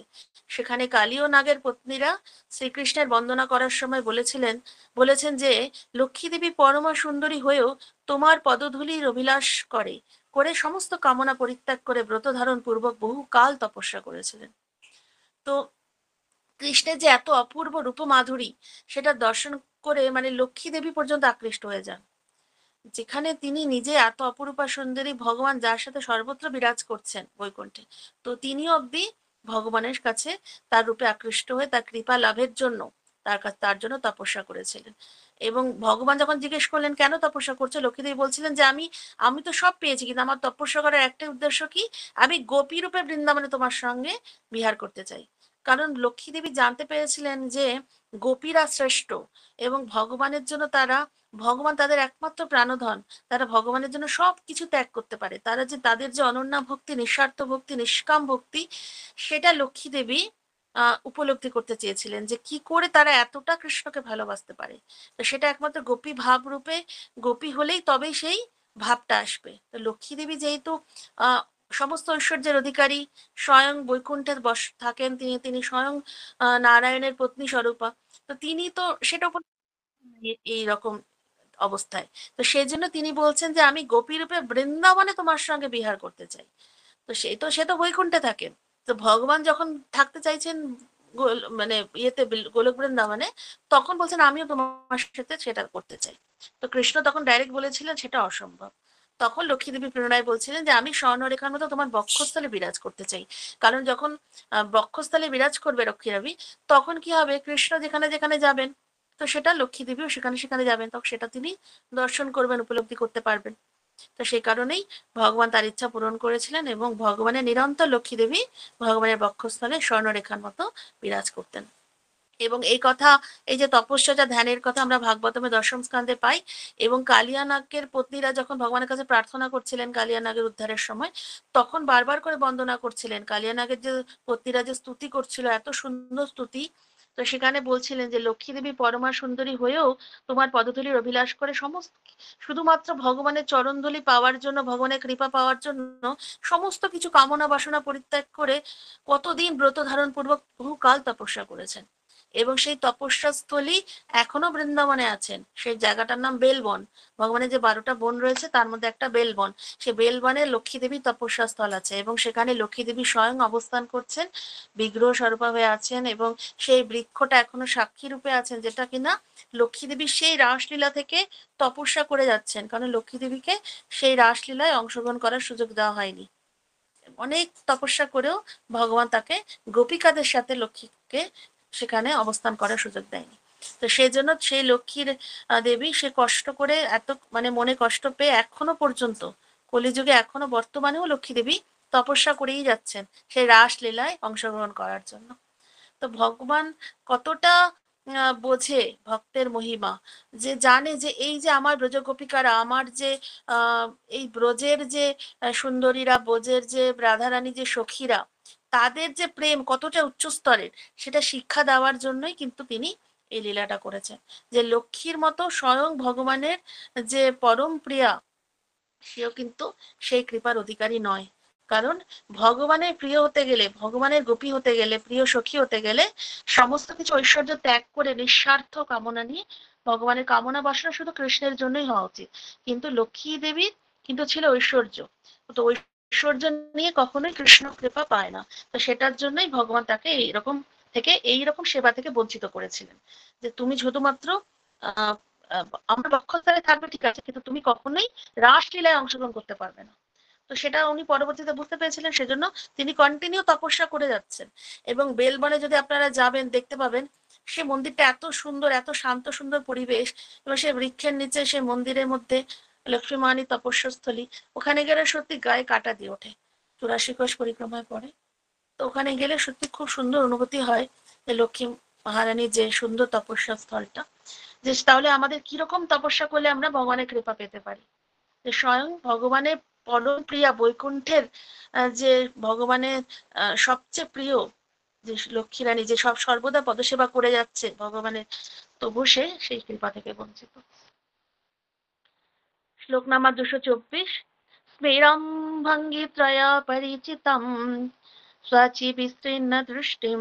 সেখানে কালী ও নাগের পত্নীরা শ্রীকৃষ্ণের বন্দনা করার সময় বলেছেন যে লক্ষ্মী দেবী পরমা সুন্দরী হয়েও তোমার পদধূলির অভিলাষ করে সমস্ত কামনা পরিত্যাগ করে ব্রত ধারণ পূর্বক বহু কাল তপস্যা করেছিলেন। তো কৃষ্ণের যে এত অপূর্ব রূপমাধুরী, সেটা দর্শন করে মানে লক্ষ্মী দেবী পর্যন্ত আকৃষ্ট হয়ে যান, যেখানে তিনি নিজে এত অপরূপা সুন্দরী ভগবান যার সাথে সর্বত্র বিরাজ করছেন বৈকুণ্ঠে, তো তিনি অব্দি ভগবানের কাছে তার রূপে আকৃষ্ট হয়ে তার কৃপা লাভের জন্য তার জন্য তপস্যা করেছিলেন। এবং ভগবান যখন জিজ্ঞেস করলেন কেন তপস্যা করছে, লক্ষ্মীদেবী বলছিলেন যে আমি আমি তো সব পেয়েছি, কিন্তু আমার তপস্যা করার একটাই উদ্দেশ্য কি, আমি গোপী রূপে বৃন্দাবনে তোমার সঙ্গে বিহার করতে চাই। কারণ লক্ষ্মী দেবী জানতে পেরেছিলেন যে গোপীরা শ্রেষ্ঠ এবং ভগবানের জন্য ভগবান তাদের একমাত্র প্রাণধন, তারা ভগবানের জন্য সব কিছু ত্যাগ করতে পারে। তাদের যে অনন্যা ভক্তি, নিঃস্বার্থ ভক্তি, নিষ্কাম ভক্তি, সেটা লক্ষ্মী দেবী উপলব্ধি করতে চেয়েছিলেন যে কি করে তারা এতটা কৃষ্ণকে ভালোবাসতে পারে। তো সেটা একমাত্র গোপী ভাব রূপে, গোপী হলেই তবেই সেই ভাবটা আসবে। তো লক্ষ্মী দেবী যেহেতু আহ সমস্ত ঐশ্বর্যের অধিকারী, স্বয়ং বৈকুণ্ঠে থাকেন, তিনি স্বয়ং নারায়ণের পত্নী স্বরূপা, তো তিনি তো সেটা এইরকম অবস্থায়, তো সেই জন্য তিনি বলছেন যে আমি গোপী রূপে বৃন্দাবনে তোমার সঙ্গে বিহার করতে চাই। তো সে তো বৈকুণ্ঠে থাকেন, তো ভগবান যখন থাকতে চাইছেন মানে গোলক বৃন্দাবনে, তখন বলছেন আমিও তোমার সাথে সেটা করতে চাই। তো কৃষ্ণ তখন ডাইরেক্ট বলেছিলেন সেটা অসম্ভব। তখন লক্ষ্মী দেবী পুনরায় বলছিলেন যে আমি স্বর্ণরেখার মতো তোমার বক্ষস্থলে বিরাজ করতে চাই। কারণ যখন বক্ষস্থলে বিরাজ করবে লক্ষ্মী দেবী, তখন কি হবে, কৃষ্ণ যেখানে যেখানে যাবেন, তো সেটা লক্ষ্মী দেবীও সেখানে সেখানে যাবেন, তখন সেটা তিনি দর্শন করবেন, উপলব্ধি করতে পারবেন। তো সেই কারণেই ভগবান তার ইচ্ছা পূরণ করেছিলেন এবং ভগবানের নিরন্তর লক্ষ্মী দেবী ভগবানের বক্ষস্থলে স্বর্ণরেখার মতো বিরাজ করতেন। এবং এই কথা, এই যে তপস্যা ধ্যানের কথা আমরা ভাগবতমে দশম স্কন্ধে পাই। এবং কালিয়া নাগের পত্নীরা যখন ভগবানের কাছে প্রার্থনা করছিলেন কালিয়া নাগের উদ্ধারের সময়, তখন বারবার করে বন্দনা করছিলেন। কালিয়া নাগের যে পত্নীরা যে স্তুতি করছিল, এত সুন্দর স্তুতি, তো সেখানে বলছিলেন যে লক্ষ্মী দেবী পরমা সুন্দরী হয়েও তোমার পদধূলির অভিলাষ করে শুধুমাত্র ভগবানের চরণধূলি পাওয়ার জন্য, ভগবানের কৃপা পাওয়ার জন্য সমস্ত কিছু কামনা বাসনা পরিত্যাগ করে কতদিন ব্রত ধারণ পূর্বক বহুকাল তপস্যা করেছেন। এবং সেই তপস্যা স্থলী এখনো বৃন্দাবনে আছেন, সেই জায়গাটার নাম বেলবন। ভগবানের যে 12টা বন রয়েছে তার মধ্যে একটা বেলবন, সে বেলবনে লক্ষ্মী দেবীর তপস্যা স্থল আছে এবং সেখানে লক্ষ্মী দেবী স্বয়ং অবস্থান করছেন, বিগ্রহ স্বরূপা হয়ে আছেন এবং সেই বৃক্ষটা এখনো সাক্ষী রূপে আছেন, যেটা কিনা লক্ষ্মী দেবী সেই রাসলীলা থেকে তপস্যা করে যাচ্ছেন, কারণ লক্ষ্মী দেবীকে সেই রাসলীলায় অংশগ্রহণ করার সুযোগ দেওয়া হয়নি। অনেক তপস্যা করেও ভগবান তাকে গোপিকাদের সাথে লক্ষ্মীকে সেখানে অবস্থান করার সুযোগ দেয়নি। তো সেই জন্য সেই লক্ষ্মীর দেবী সে কষ্ট করে এত মানে মনে কষ্ট পেয়ে এখনো পর্যন্ত কলিযুগে এখনো বর্তমানেও লক্ষ্মী দেবী তপস্যা করেই যাচ্ছেন সেই রাসলীলায় অংশগ্রহণ করার জন্য। তো ভগবান কতটা বোঝে ভক্তের মহিমা, যে জানে যে এই যে আমার ব্রজ গোপিকারা, আমার যে আহ এই ব্রজের যে সুন্দরীরা, ব্রজের যে রাধারানী যে সখীরা, তাদের যে প্রেম কতটা উচ্চ স্তরের, সেটা শিক্ষা দেওয়ার জন্যই কিন্তু তিনি এই লীলাটা করেছেন। যে লক্ষ্মীর মতো স্বয়ং ভগবানের যে পরম প্রিয়া, সেও কিন্তু সেই কৃপার অধিকারী নয়। কারণ ভগবানের প্রিয় হতে গেলে, ভগবানের গোপী হতে গেলে, প্রিয় সখী হতে গেলে সমস্ত কিছু ঐশ্বর্য ত্যাগ করে নিঃস্বার্থ কামনা নিয়ে, ভগবানের কামনা বাসনা শুধু কৃষ্ণের জন্যই হওয়া উচিত। কিন্তু লক্ষ্মী দেবীর কিন্তু ছিল ঐশ্বর্য, তো ঐশ্বর্য নিয়ে কখনোই কৃষ্ণ কৃপা পায় না। তো সেটার জন্যই ভগবান তাকে এইরকম এইরকম সেবা থেকে বঞ্চিত করেছিলেন, যে তুমি শুধুমাত্র আহ আমার বক্ষস্থলে থাকবে ঠিক আছে, কিন্তু তুমি কখনোই রাসলীলায় অংশগ্রহণ করতে পারবে না। তো সেটা উনি পরবর্তীতে বুঝতে পেরেছিলেন, সেজন্য তিনি কন্টিনিউ তপস্যা করে যাচ্ছেন। এবং বেলবনে যদি আপনারা যাবেন দেখতে পাবেন সে মন্দিরটা এত সুন্দর, এত শান্ত সুন্দর পরিবেশ, এবং সে বৃক্ষের নিচে সে মন্দিরের মধ্যে লক্ষ্মী মানি তপস্যাস্থলী, ওখানে গেলে সত্যি গায়ে কাটা দিয়ে ওঠে 84 কোষ পরিক্রমায় পড়ে। তো ওখানে গেলে সত্যি খুব সুন্দর অনুভূতি হয় যে লক্ষ্মী মহারানীর যে সুন্দর তপস্যা স্থলটা, যে তাহলে আমাদের কিরকম তপস্যা করলে আমরা ভগবানের কৃপা পেতে পারি। যে স্বয়ং ভগবানের পরম প্রিয়া বৈকুণ্ঠের যে ভগবানের সবচেয়ে প্রিয় যে লক্ষ্মী রানী যে সব সর্বদা পদসেবা করে যাচ্ছে ভগবানের, তবু সে সেই কৃপা থেকে বঞ্চিত। শ্লোক নাম্বার 224। স্মেরম ভঙ্গি ত্রয়া পরিচিতম স্বাচি বিস্তীর্ণ দৃষ্টিম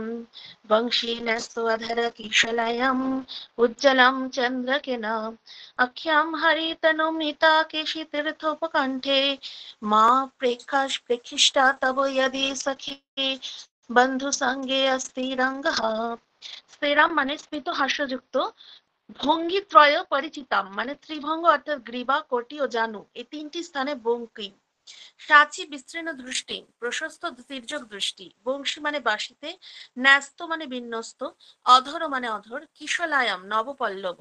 বংশীন স্বধর কিশলয়ম উজ্জ্বলম চন্দ্রকিনা অখ্যাম হরিতনুমিতা কেশিতীর্থোপকণ্ঠে মা প্রেক্ষিষ্টা তব यदि সখী বন্ধু সঙ্গে অস্তি রঙ্গঃ। স্ফেরাম মানে স্ফীত হাস্যযুক্ত, ভঙ্গি ত্রয় পরিচিতাম মানে ত্রিভঙ্গ অর্থাৎ গ্রীবা, কোটি ও জানু, এই তিনটি স্থানে বঙ্কিম। সাচি বিস্তীর্ণ দৃষ্টি প্রশস্ত তির্যক দৃষ্টি, বংশী মানে বাঁশিতে, ন্যস্ত মানে বিন্যস্ত, অধর মানে অধর, কিশলায়াম নবপল্লব,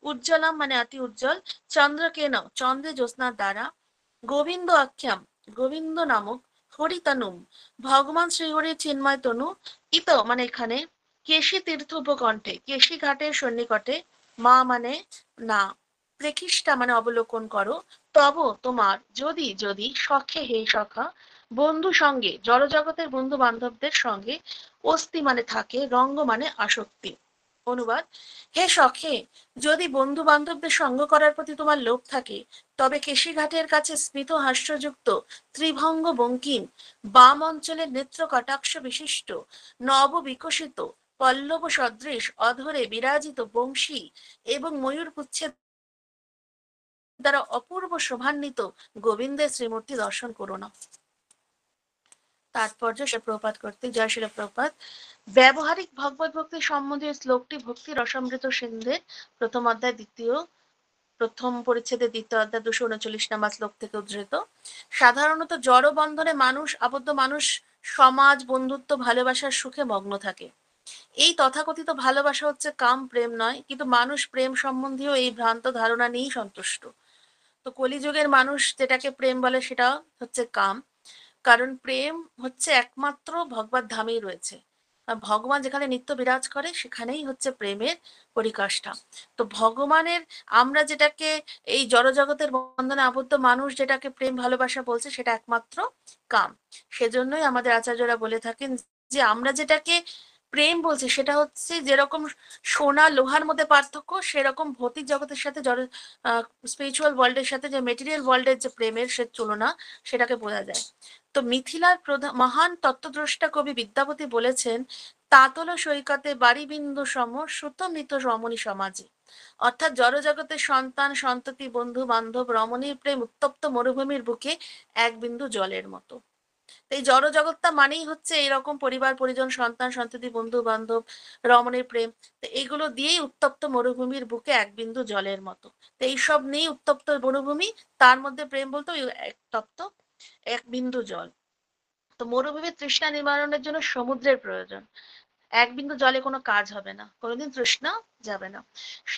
উজ্জ্বলাম মানে অতি উজ্জ্বল, চন্দ্রকেন চন্দ্রে জ্যোৎস্নার দ্বারা, গোবিন্দ আখ্যাম গোবিন্দ নামক, হরিতনুম ভগবান শ্রীহরির চিন্ময় তনু, ইত মানে এখানে, কেশী তীর্থ উপকণ্ঠে কেশী ঘাটের সন্নিকটে, মা মানে না, প্রেক্ষিষ্টা মানে অবলোকন করো, তব তোমার, যদি যদি সখে হে সখা, বন্ধু সঙ্গে জড়জগতের বন্ধু বান্ধবদের সঙ্গে, অস্তি মানে থাকে, রঙ্গ মানে আসক্তি। অনুবাদ: হে সখে, যদি বন্ধু বান্ধবদের সঙ্গ করার প্রতি তোমার লোভ থাকে, তবে কেশীঘাটের কাছে স্মিত হাস্যযুক্ত ত্রিভঙ্গ বঙ্কিম বাম অঞ্চলের নেত্র কটাক্ষ বিশিষ্ট নব বিকশিত পল্লব সদৃশ অধরে বিরাজিত বংশী এবং ময়ূর পুচ্ছের দ্বারা অপূর্ব শোভান্বিত গোবিন্দের শ্রীমূর্তি দর্শন করো না। তাৎপর্য সে প্রপাত করতে জয় শিল প্রপাত। ব্যবহারিক ভগবত ভক্তি সম্বন্ধীয় শ্লোকটি ভক্তি রসামৃত সিন্ধের প্রথম অধ্যায় প্রথম পরিচ্ছেদের দ্বিতীয় অধ্যায় 239 নম্বর শ্লোক থেকে উদ্ধৃত। সাধারণত জড় বন্ধনে আবদ্ধ মানুষ সমাজ, বন্ধুত্ব, ভালোবাসার সুখে মগ্ন থাকে। এই তথাকথিত ভালোবাসা হচ্ছে কাম, প্রেম নয়, কিন্তু মানুষ প্রেম সম্বন্ধীয় এই ভ্রান্ত ধারণা নিয়েই সন্তুষ্ট। তো কলিযুগের মানুষ যেটাকে প্রেম বলে সেটা হচ্ছে কাম, কারণ প্রেম হচ্ছে একমাত্র ভগবত ধামেই রয়েছে। ভগবান যেখানে নিত্য বিরাজ করে সেখানেই হচ্ছে প্রেমের পরিকাষ্ঠা। তো ভগবানের আমরা যেটাকে এই জড়জগতের বন্ধনে আবদ্ধ মানুষ যেটাকে প্রেম ভালোবাসা বলছে সেটা একমাত্র কাম। সেজন্যই আমাদের আচার্যরা বলে থাকেন যে আমরা যেটাকে প্রেম বলছি সেটা হচ্ছে যেরকম সোনা লোহার মধ্যে পার্থক্য, সেরকম ভৌতিক জগতের সাথে স্পিরিচুয়াল ওয়ার্ল্ডের সাথে যে মেটেরিয়াল ওয়ার্ল্ডের যে প্রেমের সে তুলনা, সেটাকে বোঝা যায়। তো মিথিলার মহান তত্ত্বদ্রষ্টা কবি বিদ্যাপতি বলেছেন, তাতল সৈকতে বাড়িবিন্দু সম সুতমিত রমণী সমাজে। অর্থাৎ জড়জগতের সন্তান সন্ততি বন্ধু বান্ধব রমণীর প্রেম উত্তপ্ত মরুভূমির বুকে এক বিন্দু জলের মতো। এই জড়জগৎটা মানেই হচ্ছে এরকম পরিবার পরিজন সন্তান সন্ততি বন্ধু বান্ধব রমণীর প্রেম। তো এগুলো দিয়েই উত্তপ্ত মরুভূমির বুকে এক বিন্দু জলের মতো। তো এইসব নিয়েই উত্তপ্ত মরুভূমি, তার মধ্যে প্রেম বলতে ওই তপ্ত এক বিন্দু জল। তো মরুভূমির তৃষ্ণা নিবারণের জন্য সমুদ্রের প্রয়োজন। এক বিন্দু জলে কোনো কাজ হবে না, কোনোদিন তৃষ্ণা যাবে না।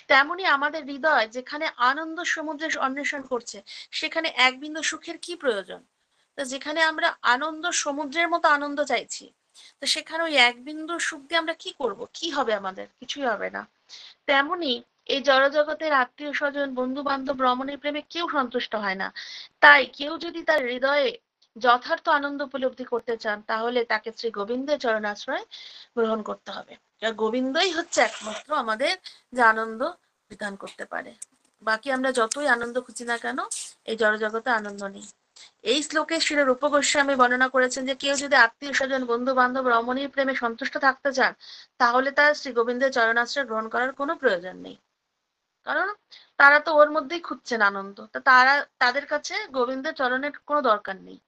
তেমনি আমাদের হৃদয় যেখানে আনন্দ সমুদ্রের অন্বেষণ করছে, সেখানে এক বিন্দু সুখের কি প্রয়োজন? তো যেখানে আমরা আনন্দ সমুদ্রের মতো আনন্দ চাইছি, তো সেখানে ওই এক বিন্দু সুখ দিয়ে আমরা কি করব? কি হবে? আমাদের কিছুই হবে না। তেমনি এই জড়জগতের আত্মীয় স্বজন বন্ধু বান্ধব রমণীর প্রেমে কেউ সন্তুষ্ট হয় না। তাই কেউ যদি তার হৃদয়ে যথার্থ আনন্দ উপলব্ধি করতে চান, তাহলে তাকে শ্রী গোবিন্দের চরণাশ্রয় গ্রহণ করতে হবে। গোবিন্দই হচ্ছে একমাত্র আমাদের যে আনন্দ বিধান করতে পারে। বাকি আমরা যতই আনন্দ খুঁজি না কেন, এই জড়জগতে আনন্দ নেই। এই শ্লোকে শ্রী রূপ গোস্বামী বর্ণনা করেছেন যে কেউ যদি আত্মীয় স্বজন বন্ধু বান্ধব রমণীর প্রেমে সন্তুষ্ট থাকতে চান, তাহলে তার শ্রী গোবিন্দের চরণাশ্রয় গ্রহণ করার কোনো প্রয়োজন নেই। কারণ তারা তো ওর মধ্যেই খুঁজছেন আনন্দ, তা তাদের কাছে গোবিন্দের চরণের কোনো দরকার নেই,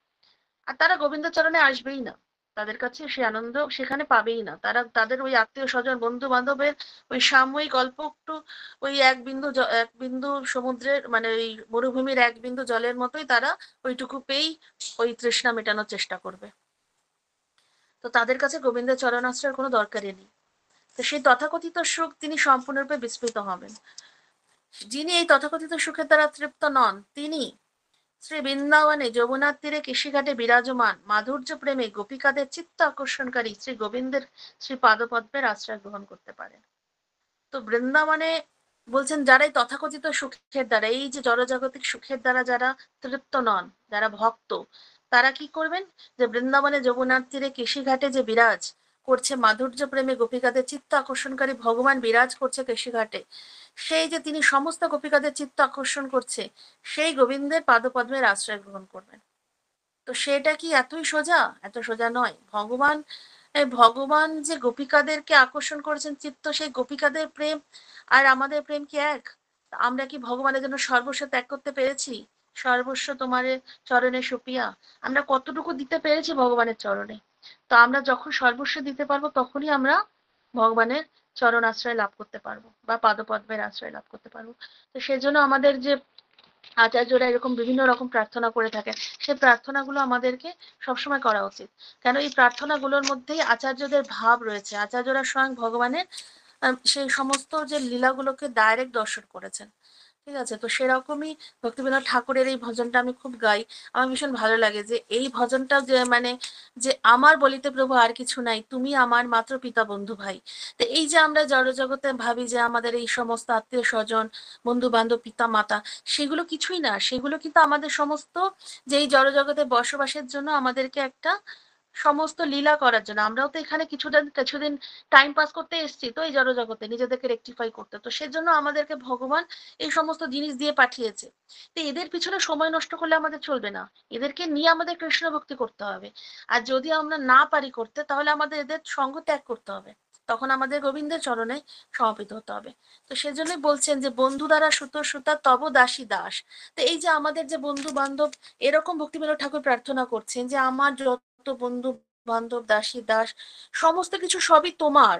আর তারা গোবিন্দের চরণে আসবেই না। তাদের কাছে সে আনন্দ সেখানে পাবেই না। তারা তাদের ওই আত্মীয় স্বজন বন্ধু বান্ধবের ওই সাময়িক অল্প একটু ওই এক বিন্দু সমুদ্রের মানে ওই মরুভূমির এক বিন্দু জলের মতোই তারা ওইটুকু পেয়েই ওই তৃষ্ণা মেটানোর চেষ্টা করবে। তো তাদের কাছে গোবিন্দের চরণাশ্রয়ের কোনো দরকারই নেই। তো সেই তথাকথিত সুখ তিনি সম্পূর্ণরূপে বিস্মৃত হবেন। যিনি এই তথাকথিত সুখের দ্বারা তৃপ্ত নন, তিনি শ্রী বৃন্দাবনে যমুনার তীরে কৃষিঘাটে বিরাজমান মাধুর্য প্রেমে গোপিকাদের চিত্ত আকর্ষণকারী শ্রী গোবিন্দের শ্রী পাদপদ্মের আশ্রয় গ্রহণ করতে পারেন। তো বৃন্দাবনে বলছেন যারা এই তথাকথিত সুখের দ্বারা, এই যে জড়জাগতিক সুখের দ্বারা যারা তৃপ্ত নন, যারা ভক্ত, তারা কি করবেন, যে বৃন্দাবনে যমুনার তীরে কৃষিঘাটে যে বিরাজ করছে মাধুর্য প্রেমে গোপিকাদের চিত্ত আকর্ষণকারী ভগবান বিরাজ করছে কৃষিঘাটে, সেই যে তিনি সমস্ত গোপিকাদের চিত্ত আকর্ষণ করছে, সেই গোবিন্দের পাদপদ্মের আশ্রয় গ্রহণ করবেন। তো সেটা কি এতই সোজা? এত সোজা নয়। ভগবান যে গোপিকাদেরকে আকর্ষণ করেছেন চিত্ত, সেই গোপিকাদের প্রেম আর আমাদের প্রেম কি এক? আমরা কি ভগবানের জন্য সর্বস্ব ত্যাগ করতে পেরেছি? সর্বস্ব তোমার চরণে সুপিয়া, আমরা কতটুকু দিতে পেরেছি ভগবানের চরণে? তো আমরা যখন সর্বস্ব দিতে পারবো, তখনই আমরা ভগবানের চরণ আশ্রয় লাভ করতে পারবো বা পাদপদ্মের আশ্রয় লাভ করতে পারবো। তো সেজন্য আমাদের যে আচার্যরা এরকম বিভিন্ন রকম প্রার্থনা করে থাকেন, সেই প্রার্থনাগুলো আমাদেরকে সবসময় করা উচিত। কেন এই প্রার্থনাগুলোর মধ্যেই আচার্যদের ভাব রয়েছে। আচার্যরা স্বয়ং ভগবানের সেই সমস্ত যে লীলাগুলোকে ডাইরেক্ট দর্শন করেছেন। ঠিক আছে, তো সেরকমই ভক্তিবিনোদ ঠাকুরের এই ভজনটা আমি খুব গাই। আমার ভীষণ ভালো লাগে যে এই ভজনটা যে মানে যে আমার বলিতে প্রভু আর কিছু নাই, তুমি আমার মাত্র পিতা বন্ধু ভাই। তো এই যে আমরা জড়জগতে ভাবি যে আমাদের এই সমস্ত আত্মীয় স্বজন বন্ধু বান্ধব পিতা মাতা, সেগুলো কিছুই না। সেগুলো কিন্তু আমাদের সমস্ত যে এই জড়জগতে বসবাসের জন্য আমাদেরকে একটা সমস্ত লীলা করার জন্য। আমরাও তো এখানে কিছুদিন টাইম পাস করতে এসেছি, তো এই জড়জগতে নিজেদেরকে রেকটিফাই করতে। তো সেজন্য আমাদেরকে ভগবান এই সমস্ত জিনিস দিয়ে পাঠিয়েছে। তো এদের পিছনে সময় নষ্ট করলে আমাদের চলবে না। এদেরকে নিয়ে আমাদের কৃষ্ণ ভক্তি করতে হবে। আর যদি আমরা না পারি করতে, তাহলে আমাদের এদের সঙ্গ ত্যাগ করতে হবে। তখন আমাদের গোবিন্দের চরণে সমর্পিত হতে হবে। তো সেজন্যই বলছেন যে বন্ধু দ্বারা সুত সুতা তব দাসী দাস। তো এই যে আমাদের যে বন্ধু বান্ধব, এরকম ভক্তিবিনোদ ঠাকুর প্রার্থনা করছেন যে আমার যত বন্ধু বান্ধব দাসী দাস সমস্ত কিছু সবই তোমার।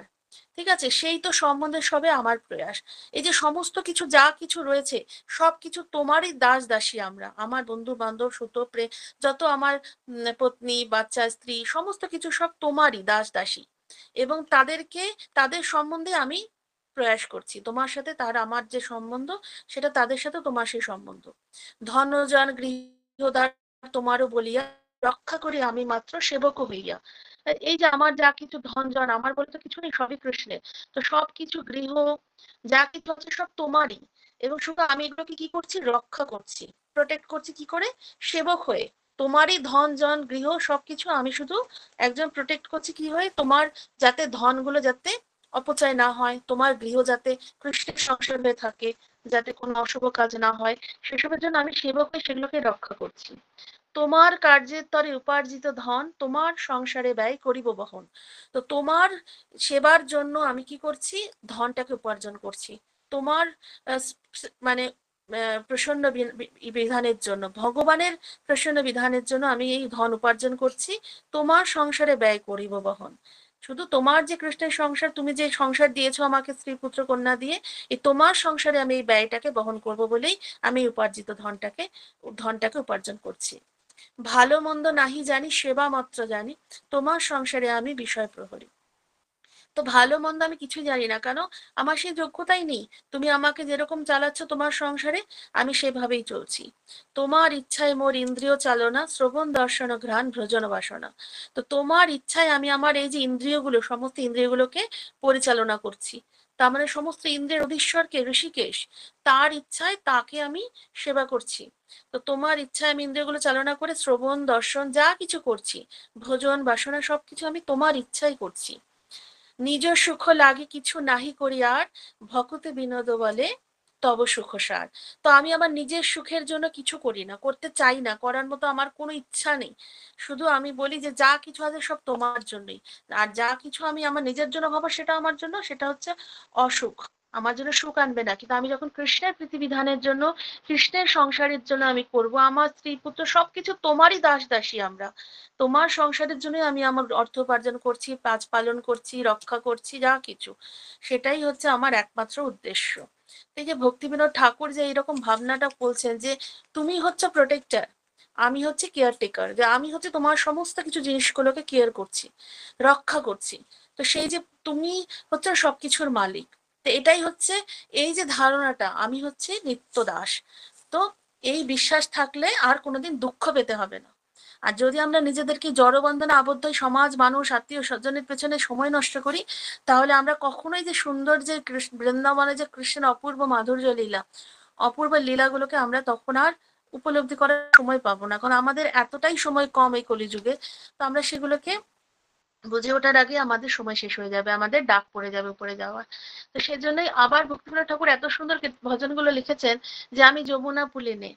ঠিক আছে, সেই তো সম্বন্ধে সবে আমার প্রয়াস। এই যে সমস্ত কিছু যা কিছু রয়েছে, সবকিছু তোমারই দাস দাসী আমরা। আমার বন্ধু বান্ধব সুত প্রেম যত আমার পত্নী বাচ্চা স্ত্রী সমস্ত কিছু সব তোমারই দাস দাসী। এবং তাদের সম্বন্ধে আমি প্রয়াস করছি। তোমার সাথে তার আমার যে সম্বন্ধ, সেটা তাদের সাথে তোমার সেই সম্বন্ধ। ধনজন গৃহদ্বার তোমারও বলিয়া রক্ষা করি আমি মাত্র সেবক হইয়া। এই যে আমার যা কিছু ধন জন, আমার বলে তো কিছু নেই, সবই কৃষ্ণের। তো সবকিছু গৃহ যা কিছু আছে সব তোমারই। এবং শুধু আমি এগুলোকে কি করছি, রক্ষা করছি, প্রোটেক্ট করছি কি করে, সেবক হয়ে। তোমারই ধন জন গৃহ সবকিছু আমি শুধু একজন প্রোটেক্ট করছি কি হয়ে, তোমার যাতে ধনগুলো যাতে অপচয় না হয়, তোমার গৃহ যাতে কৃষ্ণের সংসার হয়ে থাকে, যাতে কোনো অশুভ কাজ না হয়, সেসবের জন্য আমি সেবক হয়ে সেগুলোকে রক্ষা করছি। তোমার কার্যের তরে উপার্জিত ধন তোমার সংসারে ব্যয় করিব বহন। তো তোমার সেবার জন্য আমি কি করছি, ধনটাকে উপার্জন করছি। তোমার মানে প্রসন্ন বিধানের জন্য, ভগবানের প্রসন্ন বিধানের জন্য আমি এই ধন উপার্জন করছি, তোমার সংসারে ব্যয় করিব বহন। শুধু তোমার যে কৃষ্ণের সংসার, তুমি যে সংসার দিয়েছো আমাকে স্ত্রী পুত্র কন্যা দিয়ে, এই তোমার সংসারে আমি এই ব্যয়টাকে বহন করব বলেই আমি উপার্জিত ধনটাকে উপার্জন করছি। ভালো মন্দ নাহি জানি সেবা মাত্র জানি, তোমার সংসারে আমি বিষয় প্রহরী। তো ভালো মন্দ আমি কিছুই জানি না, কেন আমার সেই যোগ্যতাই নেই। তুমি আমাকে যেরকম চালাচ্ছ তোমার সংসারে, আমি সেভাবেই চলছি। তোমার ইচ্ছায় মোর ইন্দ্রিয় চালনা শ্রবণ দর্শন ঘ্রাণ ভ্রজন বাসনা। তো তোমার ইচ্ছায় আমি আমার এই যে ইন্দ্রিয়গুলো, সমস্ত ইন্দ্রিয়গুলোকে পরিচালনা করছি। তার মানে সমস্ত ইন্দ্রিয়ের অধীশ্বরকে ঋষিকেশ, তার ইচ্ছায় তাকে আমি সেবা করছি। তো তোমার ইচ্ছায় আমি ইন্দ্রিয়গুলো চালনা করে শ্রবণ দর্শন যা কিছু করছি, ভোজন বাসনা সবকিছু আমি তোমার ইচ্ছাই করছি। নিজ সুখ লাগে কিছু নাহি করি আর, ভকতে বিনোদ বলে তব সুখসার। তো আমি আমার নিজের সুখের জন্য কিছু করি না, করতে চাই না, করার মতো আমার কোনো ইচ্ছা নেই। শুধু আমি বলি যে যা কিছু আছে সব তোমার জন্যই। আর যা কিছু আমি আমার নিজের জন্য ভাবো সেটা আমার জন্য, সেটা হচ্ছে অসুখ, আমার জন্য সুখ আনবে না। কিন্তু আমি যখন কৃষ্ণের প্রীতিবিধানের জন্য, কৃষ্ণের সংসারের জন্য আমি করব, আমার স্ত্রী পুত্র সবকিছু তোমারই দাস দাসী আমরা, তোমার সংসারের জন্যই আমি আমার অর্থ উপার্জন করছি, কাজ পালন করছি, রক্ষা করছি, যা কিছু, সেটাই হচ্ছে আমার একমাত্র উদ্দেশ্য। এই যে ভক্তিবিনোদ ঠাকুর যে এইরকম ভাবনাটা বলছেন যে তুমি হচ্ছে প্রোটেক্টর, আমি হচ্ছে কেয়ারটেকার, যে আমি হচ্ছে তোমার সমস্ত কিছু জিনিসগুলোকে কেয়ার করছি, রক্ষা করছি। তো সেই যে তুমি হচ্ছে সবকিছুর মালিক, তো এটাই হচ্ছে এই যে ধারণাটা, আমি হচ্ছে নিত্য দাস। তো এই বিশ্বাস থাকলে আর কোনোদিন দুঃখ পেতে হবে না। আর যদি আমরা নিজেদেরকে জড়বন্ধনে আবদ্ধ সমাজ, মানুষ, আত্মীয় স্বজনের পেছনে সময় নষ্ট করি, তাহলে আমরা কখনোই যে সুন্দর যে বৃন্দাবনে যে কৃষ্ণের অপূর্ব মাধুর্য লীলা, অপূর্ব লীলাগুলোকে আমরা তখন আর উপলব্ধি করার সময় পাবো না, কারণ আমাদের এতটাই সময় কম এই কলিযুগে। তো আমরা সেগুলোকে বুঝে ওঠার আগে আমাদের সময় শেষ হয়ে যাবে, আমাদের ডাক পড়ে যাবে উপরে যাওয়ার। তো সেজন্যই আবার ভক্তিবিনোদ ঠাকুর এত সুন্দর ভজনগুলো লিখেছেন যে আমি যমুনা পুলিনে,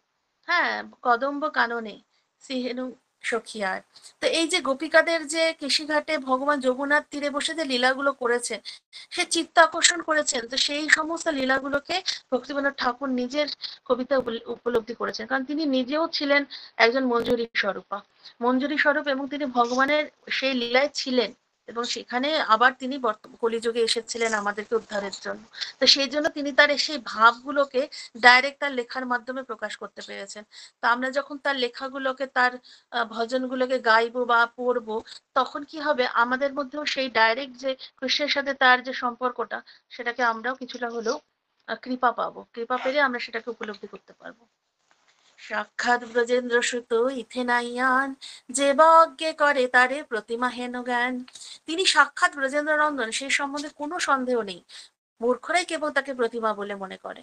হ্যাঁ, কদম্ব কাননে সিহেনু সখিয়ার। তো এই যে গোপিকাদের যে কেশিঘাটে ভগবান যমুনার তীরে বসে যে লীলাগুলো করেছেন, সে চিত্ত আকর্ষণ করেছেন, তো সেই সমস্ত লীলাগুলোকে ভক্তিবিনোদ ঠাকুর নিজের কবিতা উপলব্ধি করেছেন, কারণ তিনি নিজেও ছিলেন একজন মঞ্জুরি স্বরূপা, মঞ্জুরি স্বরূপ, এবং তিনি ভগবানের সেই লীলায় ছিলেন, এবং সেখানে আবার তিনি কলিযুগে এসেছিলেন আমাদেরকে উদ্ধারের জন্য। তো সেই জন্য তিনি তার সেই ভাবগুলোকে ডাইরেক্ট তার লেখার মাধ্যমে প্রকাশ করতে পেরেছেন। তো আমরা যখন তার লেখাগুলোকে, তার ভজনগুলোকে গাইবো বা পড়বো, তখন কি হবে, আমাদের মধ্যেও সেই ডাইরেক্ট যে কৃষ্ণের সাথে তার যে সম্পর্কটা, সেটাকে আমরাও কিছুটা হলেও কৃপা পাবো, কৃপা পেলে আমরা সেটাকে উপলব্ধি করতে পারবো। সাক্ষাৎ ব্রজেন্দ্র সুত ইথে নাইয়ান, যে বজ্ঞে করে তারে প্রতিমা হেন জ্ঞান। তিনি সাক্ষাৎ ব্রজেন্দ্র নন্দন, সেই সম্বন্ধে কোনো সন্দেহ নেই। মূর্খরাই কেবল তাকে প্রতিমা বলে মনে করে।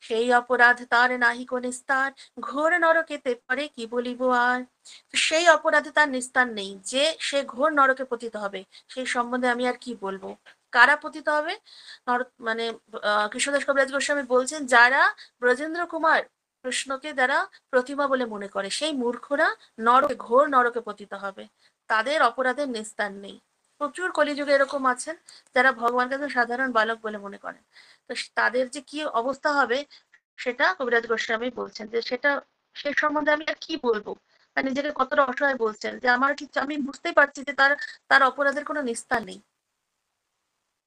সেই অপরাধ তার নাহিক নিস্তার, ঘোর নরকেতে পরে কি বলিব আর। সেই অপরাধে তার নিস্তার নেই, যে সে ঘোর নরকে পতিত হবে, সেই সম্বন্ধে আমি আর কি বলবো। কারা পতিত হবে? মানে কৃষ্ণদাস কবিরাজ গোস্বামী বলছেন, যারা ব্রজেন্দ্র কুমার কৃষ্ণকে যারা প্রতিমা বলে মনে করে, সেই মূর্খরা নরকে, ঘোর নরকে পতিত হবে, তাদের অপরাধের নিস্তার নেই। প্রচুর কলিযুগে এরকম আছেন যারা ভগবানকে সাধারণ বালক বলে মনে করেন। তো তাদের যে কি অবস্থা হবে, সেটা কবিরাজ গোস্বামী বলছেন, যে সেটা, সে সম্বন্ধে আমি আর কি বলবো, বা নিজেকে কতটা অসহায় বলছেন, যে আমার কি, আমি বুঝতেই পারছি যে তার তার অপরাধের কোনো নিস্তার নেই।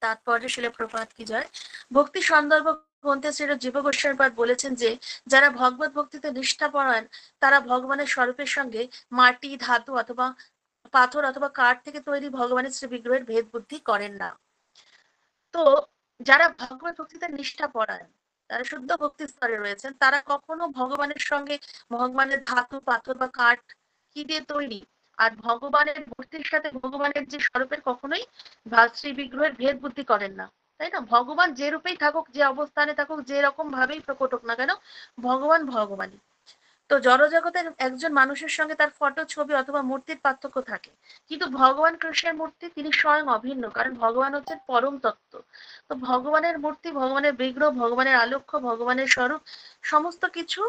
তারপরে শিলা প্রপাত কি জয়। ভক্তি সন্দর্ভ গ্রন্থে শ্রী জীব গোস্বামীপাদ বলেছেন যে যারা ভগবত ভক্তিতে নিষ্ঠা পরায়ণ, তারা ভগবানের স্বরূপের সঙ্গে মাটি, ধাতু অথবা পাথর অথবা কাঠ থেকে তৈরি ভগবানের শ্রী বিগ্রহের ভেদ বুদ্ধি করেন না। তো যারা ভগবত ভক্তিতে নিষ্ঠা পরায়ণ, তারা শুদ্ধ ভক্তি স্তরে রয়েছেন, তারা কখনো ভগবানের সঙ্গে, ভগবানের ধাতু, পাথর বা কাঠ কি দিয়ে তৈরি, আর ভগবানের মূর্তির সাথে ভগবানের যে স্বরূপের কখনোই শ্রী বিগ্রহের ভেদ বুদ্ধি করেন না। তাই না? ভগবান যে রূপেই থাকুক, যে অবস্থানে থাকুক, যে রকম ভাবেই প্রকট হোক না কেন, ভগবান ভগবানই। তো জড়জগতের একজন মানুষের সঙ্গে তার ফটো, ছবি অথবা মূর্তির পার্থক্য থাকে, কিন্তু ভগবান কৃষ্ণের মূর্তি তিনি স্বয়ং অভিন্ন, কারণ ভগবান হচ্ছেন পরম তত্ত্ব। তো ভগবানের মূর্তি, ভগবানের বিগ্রহ, ভগবানের আলক্ষ্য, ভগবানের স্বরূপ, সমস্ত কিছু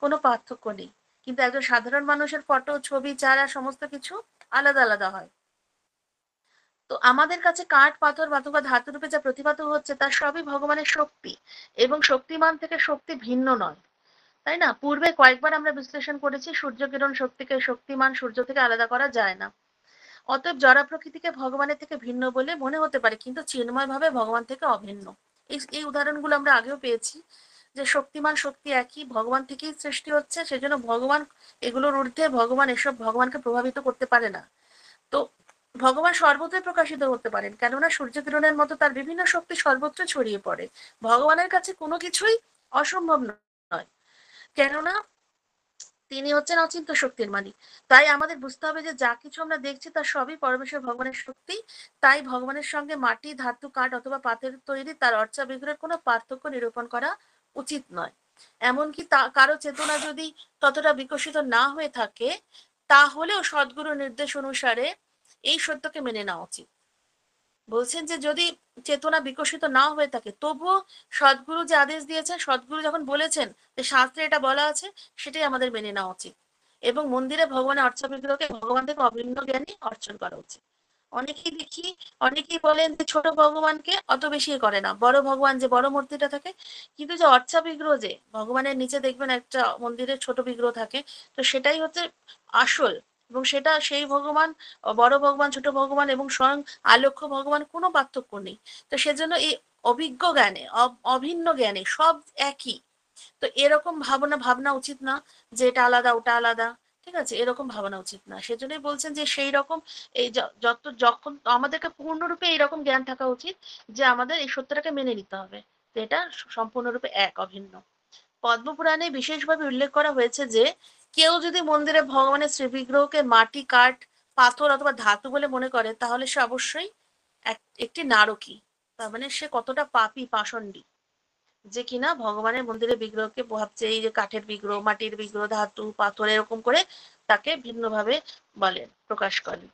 কোনো পার্থক্য নেই। কিন্তু একজন সাধারণ মানুষের ফটো, ছবি, চারা সমস্ত কিছু আলাদা আলাদা হয়। তো আমাদের কাছে কাঠ, পাথর অথবা ধাতু রূপে যা প্রতিভাত হচ্ছে, তার সবই ভগবানের শক্তি, এবং শক্তিমান থেকে শক্তি ভিন্ন নয়। তাই না? পূর্বে কয়েকবার আমরা বিশ্লেষণ করেছি, সূর্য কিরণ শক্তিকে, শক্তিমান সূর্য থেকে আলাদা করা যায় না। অতএব জড় প্রকৃতিকে ভগবানের থেকে ভিন্ন বলে মনে হতে পারে, কিন্তু চিন্ময় ভাবে ভগবান থেকে অভিন্ন। এই উদাহরণগুলো আমরা আগেও পেয়েছি, যে শক্তিমান শক্তি একই, ভগবান থেকেই সৃষ্টি হচ্ছে, সেজন্য ভগবান এগুলোর ঊর্ধ্বে, ভগবান এসব ভগবানকে প্রভাবিত করতে পারে না। তো ভগবান সর্বত্রই প্রকাশিত হতে পারেন, কেননা সূর্য কিরণের মতো তার বিভিন্ন শক্তি সর্বত্র ছড়িয়ে পড়ে। ভগবানের কাছে কোনো কিছুই অসম্ভব নয়, কেননা তিনি হচ্ছেন অচিন্ত শক্তির মালিক। তাই আমাদের বুঝতে হবে যে যা কিছু আমরা দেখছি তার সবই পরমেশ্বর ভগবানের শক্তি। তাই ভগবানের সঙ্গে মাটি, ধাতু, কাঠ অথবা পাথরের তৈরি তার অর্চা বিগ্রহের কোনো পার্থক্য নিরূপণ করা উচিত নয়। এমনকি কারো চেতনা যদি ততটা বিকশিত না হয়ে থাকে, তাহলেও সদ্গুরুর নির্দেশ অনুসারে এই সত্যকে মেনে নেওয়া উচিত। বলছেন যে যদি চেতনা বিকশিত না হয়ে থাকে তবুও সদ্গুরু যে আদেশ দিয়েছেন, সদ্গুরু যখন বলেছেন যে শাস্ত্রে এটা বলা আছে, সেটাই আমাদের মেনে নেওয়া উচিত। এবং মন্দিরে ভগবানের অর্চা বিগ্রহকে ভগবান থেকে অভিন্ন জ্ঞানে অর্চন করা উচিত। অনেকেই দেখি, অনেকেই বলেন যে ছোট ভগবানকে অত বেশি করে না, বড় ভগবান যে বড় মূর্তিটা থাকে। কিন্তু যে অর্চা বিগ্রহ, যে ভগবানের নিচে দেখবেন একটা মন্দিরে ছোট বিগ্রহ থাকে, তো সেটাই হচ্ছে আসল। এবং সেটা সেই ভগবান, বড় ভগবান ছোট ভগবান এবং স্বয়ং আলক্ষ্য ভগবান, কোনো পার্থক্য নেই। তো সেজন্য এই অভিজ্ঞ জ্ঞানে, অভিন্ন জ্ঞানে সব একই। তো এরকম ভাবনা ভাবনা উচিত না যে এটা আলাদা ওটা আলাদা। ঠিক আছে, এরকম ভাবনা উচিত না। সেজন্যই বলছেন যে সেই রকম এই যত যখন আমাদেরকে পূর্ণরূপে এইরকম জ্ঞান থাকা উচিত যে আমাদের এই সত্যটাকে মেনে নিতে হবে, যে এটা সম্পূর্ণরূপে এক, অভিন্ন। পদ্মপুরাণে বিশেষভাবে উল্লেখ করা হয়েছে যে কেউ যদি মন্দিরে ভগবানের শ্রীবিগ্রহকে মাটি, কাঠ, পাথর অথবা ধাতু বলে মনে করে, তাহলে সে অবশ্যই একটি নারকী। তার মানে সে কতটা পাপী, পাষণ্ডী, যে কিনা ভগবানের মন্দিরে বিগ্রহকে ভাবছে এই যে কাঠের বিগ্রহ, মাটির বিগ্রহ, ধাতু, পাথর এরকম করে তাকে ভিন্নভাবে বলেন, প্রকাশ করেন।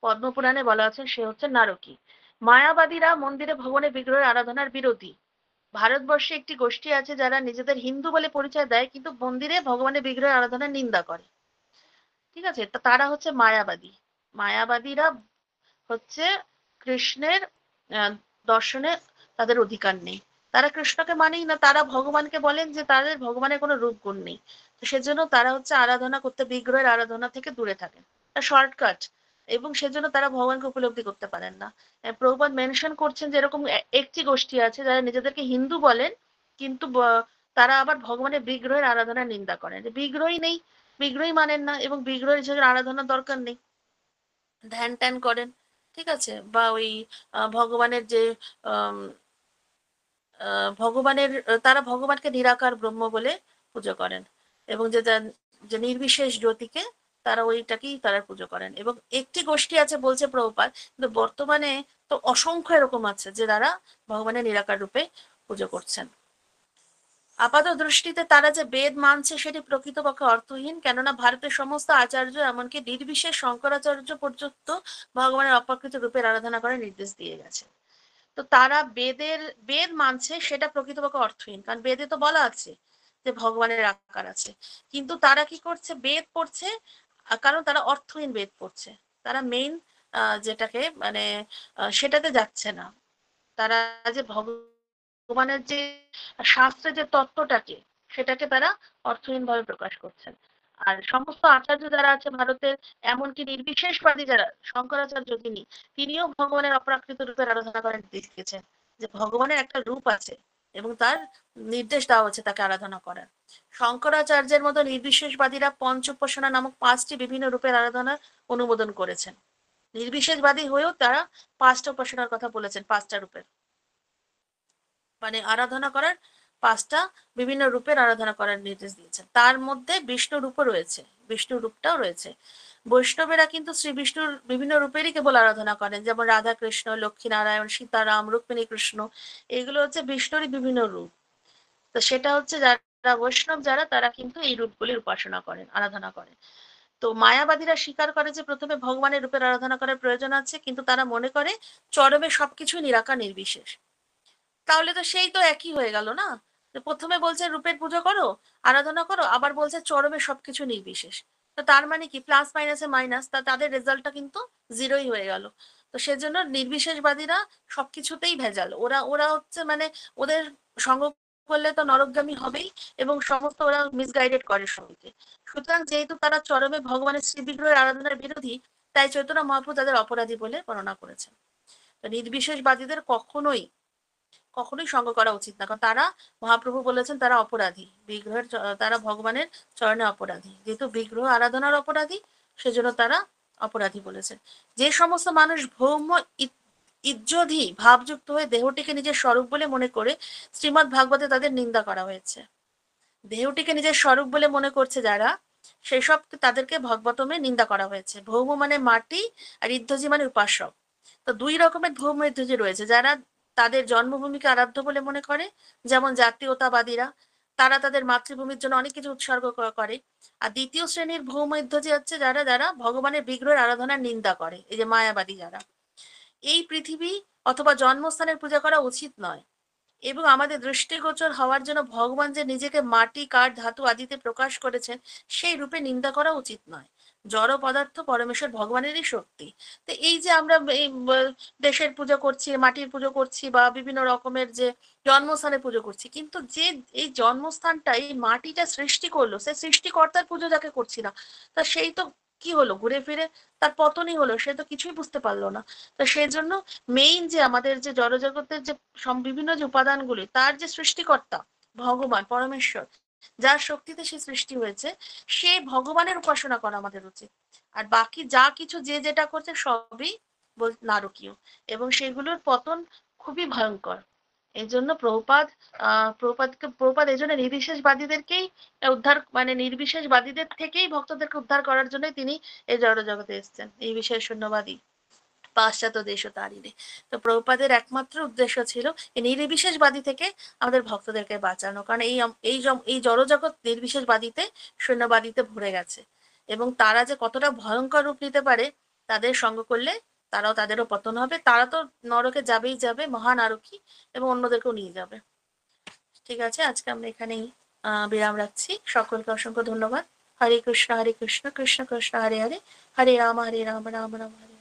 পদ্মপুরাণে বলা আছে সে হচ্ছে নারকী। মায়াবাদীরা মন্দিরে ভগবানের বিগ্রহের আরাধনার বিরোধী। ভারতবর্ষে একটি গোষ্ঠী আছে যারা নিজেদের হিন্দু বলে পরিচয় দেয়, কিন্তু মন্দিরে ভগবানের বিগ্রহের আরাধনার নিন্দা করে। ঠিক আছে, তো তারা হচ্ছে মায়াবাদী। মায়াবাদীরা হচ্ছে কৃষ্ণের দর্শনে তাদের অধিকার নেই। তারা কৃষ্ণকে মানেই না, তারা ভগবানকে বলেন যে তাদের ভগবানের কোনো রূপ গুণ নেই। তো সেজন্য তারা হচ্ছে আরাধনা করতে, বিগ্রহের আরাধনা থেকে দূরে থাকেন। শর্টকাট। এবং সেজন্য তারা ভগবানকে উপলব্ধি করতে পারেন না। প্রভুপাদ মেনশন করছেন যে এরকম একটি গোষ্ঠী আছে যারা নিজেদেরকে হিন্দু বলেন, কিন্তু তারা আবার ভগবানের বিগ্রহের আরাধনার নিন্দা করেন। বিগ্রহই নেই, বিগ্রহই মানেন না, এবং বিগ্রহের হিসেবে আরাধনার দরকার নেই, ধ্যান ট্যান করেন। ঠিক আছে, বা ওই ভগবানের যে আম, ভগবানের, তারা ভগবানকে নিরাকার ব্রহ্ম বলে পুজো করেন। এবং যে যে নির্বিশেষ জ্যোতিকে, তারা ওইটাকেই তারা পুজো করেন। এবং একটি গোষ্ঠী আছে বলছে প্রভুপাদ, কিন্তু বর্তমানে তো অসংখ্য এরকম আছে যে তারা ভগবানের নিরাকার রূপে পুজো করছেন। আপাত দৃষ্টিতে তারা যে বেদ মানছে সেটি প্রকৃতপক্ষে অর্থহীন, কেননা ভারতের সমস্ত আচার্য, এমনকি নির্বিশেষ শঙ্করাচার্য পর্যন্ত ভগবানের অপ্রাকৃত রূপের আরাধনা করার নির্দেশ দিয়ে গেছে। তো তারা বেদ মানছে, সেটা প্রকৃতপক্ষে অর্থহীন, কারণ বেদে তো বলা আছে যে ভগবানের আকার আছে। কিন্তু তারা কি করছে, বেদ পড়ছে, কারণ তারা অর্থহীন বেদ পড়ছে। তারা মেইন যেটাকে মানে সেটাতে যাচ্ছে না। তারা যে ভগবানের যে শাস্ত্রের যে তত্ত্বটাকে, সেটাকে তারা অর্থহীন ভাবে প্রকাশ করছেন। আর সমস্ত আচার্য যারা আছে ভারতের, এমনকি নির্বিশেষবাদী যারা, শঙ্করাচার্য তিনিও ভগবানের অপ্রাকৃত রূপের আরাধনা করেন নির্দেশ দিয়েছেন, যে ভগবানের একটা রূপ আছে এবং তার নির্দেশ দেওয়া হচ্ছে তাকে আরাধনা করার। শঙ্করাচার্যের মতো নির্বিশেষবাদীরা পঞ্চ উপাসনা নামক 5টি বিভিন্ন রূপের আরাধনার অনুমোদন করেছেন। নির্বিশেষবাদী হয়েও তারা 5টা উপাসনার কথা বলেছেন, 5টা রূপের, মানে আরাধনা করার 5টা বিভিন্ন রূপের আরাধনা করার নির্দেশ দিয়েছেন। তার মধ্যে বিষ্ণু রূপও রয়েছে, বিষ্ণু রূপটাও রয়েছে। বৈষ্ণবেরা কিন্তু শ্রী বিষ্ণুর বিভিন্ন রূপেরই কেবল আরাধনা করেন, যেমন রাধা কৃষ্ণ, লক্ষ্মী নারায়ণ, সীতারাম, রুক্মিণী কৃষ্ণ, এগুলো হচ্ছে বিষ্ণুরই বিভিন্ন রূপ। তো সেটা হচ্ছে যারা বৈষ্ণব যারা, তারা কিন্তু এই রূপগুলির উপাসনা করেন, আরাধনা করেন। তো মায়াবাদীরা স্বীকার করে যে প্রথমে ভগবানের রূপের আরাধনা করার প্রয়োজন আছে, কিন্তু তারা মনে করে চরমে সবকিছু নিরাকার, নির্বিশেষ। তাহলে তো সেই তো একই হয়ে গেল না, যে প্রথমে বলছে রূপের পুজো করো, আরাধনা করো, আবার বলছে চরমে সবকিছু নির্বিশেষ। তো তার মানে কি, প্লাস মাইনাসে মাইনাস, তা তাদের রেজাল্টটা কিন্তু জিরোই হয়ে গেল। তো সেজন্য নির্বিশেষবাদীরা সবকিছুতেই ভেজাল। ওরা ওরা হচ্ছে মানে ওদের সঙ্গ করলে তো নরকগামী হবেই, এবং সমস্ত ওরা মিসগাইডেড করে সবাইকে। সুতরাং যেহেতু তারা চরমে ভগবানের শ্রীবিগ্রহের আরাধনার বিরোধী, তাই চৈতন্য মহাপ্রভু তাদের অপরাধী বলে বর্ণনা করেছেন। তো নির্বিশেষবাদীদের কখনোই কখনোই সঙ্গ করা উচিত না, কারণ তারা, মহাপ্রভু বলেছেন তারা অপরাধী, বিগ্রহের তারা ভগবানের চরণে অপরাধী। যেহেতু বিগ্রহ আরাধনার অপরাধী, সেজন্য তারা অপরাধী বলেছেন। যে সমস্ত মানুষ ভৌম ইজ্জধি ভাবযুক্ত হয়ে দেহটিকে নিজের স্বরূপ বলে মনে করে, শ্রীমদ্ ভাগবতে তাদের নিন্দা করা হয়েছে। দেহটিকে নিজের স্বরূপ বলে মনে করছে যারা, সেসব তাদেরকে ভগবতমে নিন্দা করা হয়েছে। ভৌম মানে মাটি, আর ইদ্ধজি মানে উপাসক। তো দুই রকমের ভৌম ইদ্ধজি রয়েছে, যারা তাদের জন্মভূমিকে আরাধ্য বলে মনে করে, যেমন জাতীয়তাবাদীরা, তারা তাদের মাতৃভূমির জন্য অনেক কিছু উৎসর্গ করে। আর দ্বিতীয় শ্রেণীর ভৌম ইদ্ধজি হচ্ছে যারা যারা ভগবানের বিগ্রহের আরাধনার নিন্দা করে, এই যে মায়াবাদী যারা। এই পৃথিবী অথবা জন্মস্থানের পূজা করা উচিত নয়। এবং আমাদের দৃষ্টিগোচর হওয়ার জন্য ভগবান যে নিজেকে মাটি, কাঠ, ধাতু আদিতে প্রকাশ করেছেন, সেই রূপে নিন্দা করা উচিত নয়। জড় পদার্থ পরমেশ্বর ভগবানেরই শক্তি। তো এই যে আমরা এই দেশের পুজো করছি, মাটির পুজো করছি, বা বিভিন্ন রকমের যে জন্মস্থানে পুজো করছি, কিন্তু যে এই জন্মস্থানটা, এই মাটিটা সৃষ্টি করলো, সে সৃষ্টিকর্তার পুজো যাকে করছি না, তা সেই তো কি হলো, ঘুরে ফিরে তার পতনই হলো, সে তো কিছুই বুঝতে পারলো না। তো সেই জন্য মেইন যে আমাদের যে জড়জগতের যে বিভিন্ন যে উপাদানগুলি, তার যে সৃষ্টিকর্তা ভগবান পরমেশ্বর, যার শক্তিতে সে সৃষ্টি হয়েছে, সে ভগবানের উপাসনা করা আমাদের উচিত। আর বাকি যা কিছু যে যেটা করছে সবই নারকীয়, এবং সেগুলোর পতন খুবই ভয়ঙ্কর। এই জন্য প্রভুপাদ এই জন্য নির্বিশেষবাদীদেরকেই উদ্ধার, মানে নির্বিশেষবাদীদের থেকেই ভক্তদেরকে উদ্ধার করার জন্য তিনি এই জড়জগতে এসেছেন, এই বিশেষ শূন্যবাদী পাশ্চাত্য দেশ ও তারিণে। তো প্রভুপাদের একমাত্র উদ্দেশ্য ছিল এই নির্বিশেষবাদী থেকে আমাদের ভক্তদেরকে বাঁচানো, কারণ এই জড়জগৎ নির্বিশেষবাদীতে, শূন্যবাদীতে ভরে গেছে, এবং তারা যে কতটা ভয়ঙ্কর রূপ নিতে পারে, তাদের সঙ্গ করলে তাদেরও পতন হবে, তারা তো নরকে যাবেই যাবে, মহান আরক্ষী, এবং অন্যদেরকেও নিয়ে যাবে। ঠিক আছে, আজকে আমরা এখানেই বিরাম রাখছি। সকলকে অসংখ্য ধন্যবাদ। হরে কৃষ্ণ কৃষ্ণ কৃষ্ণ হরে হরে, হরে রাম রাম হরে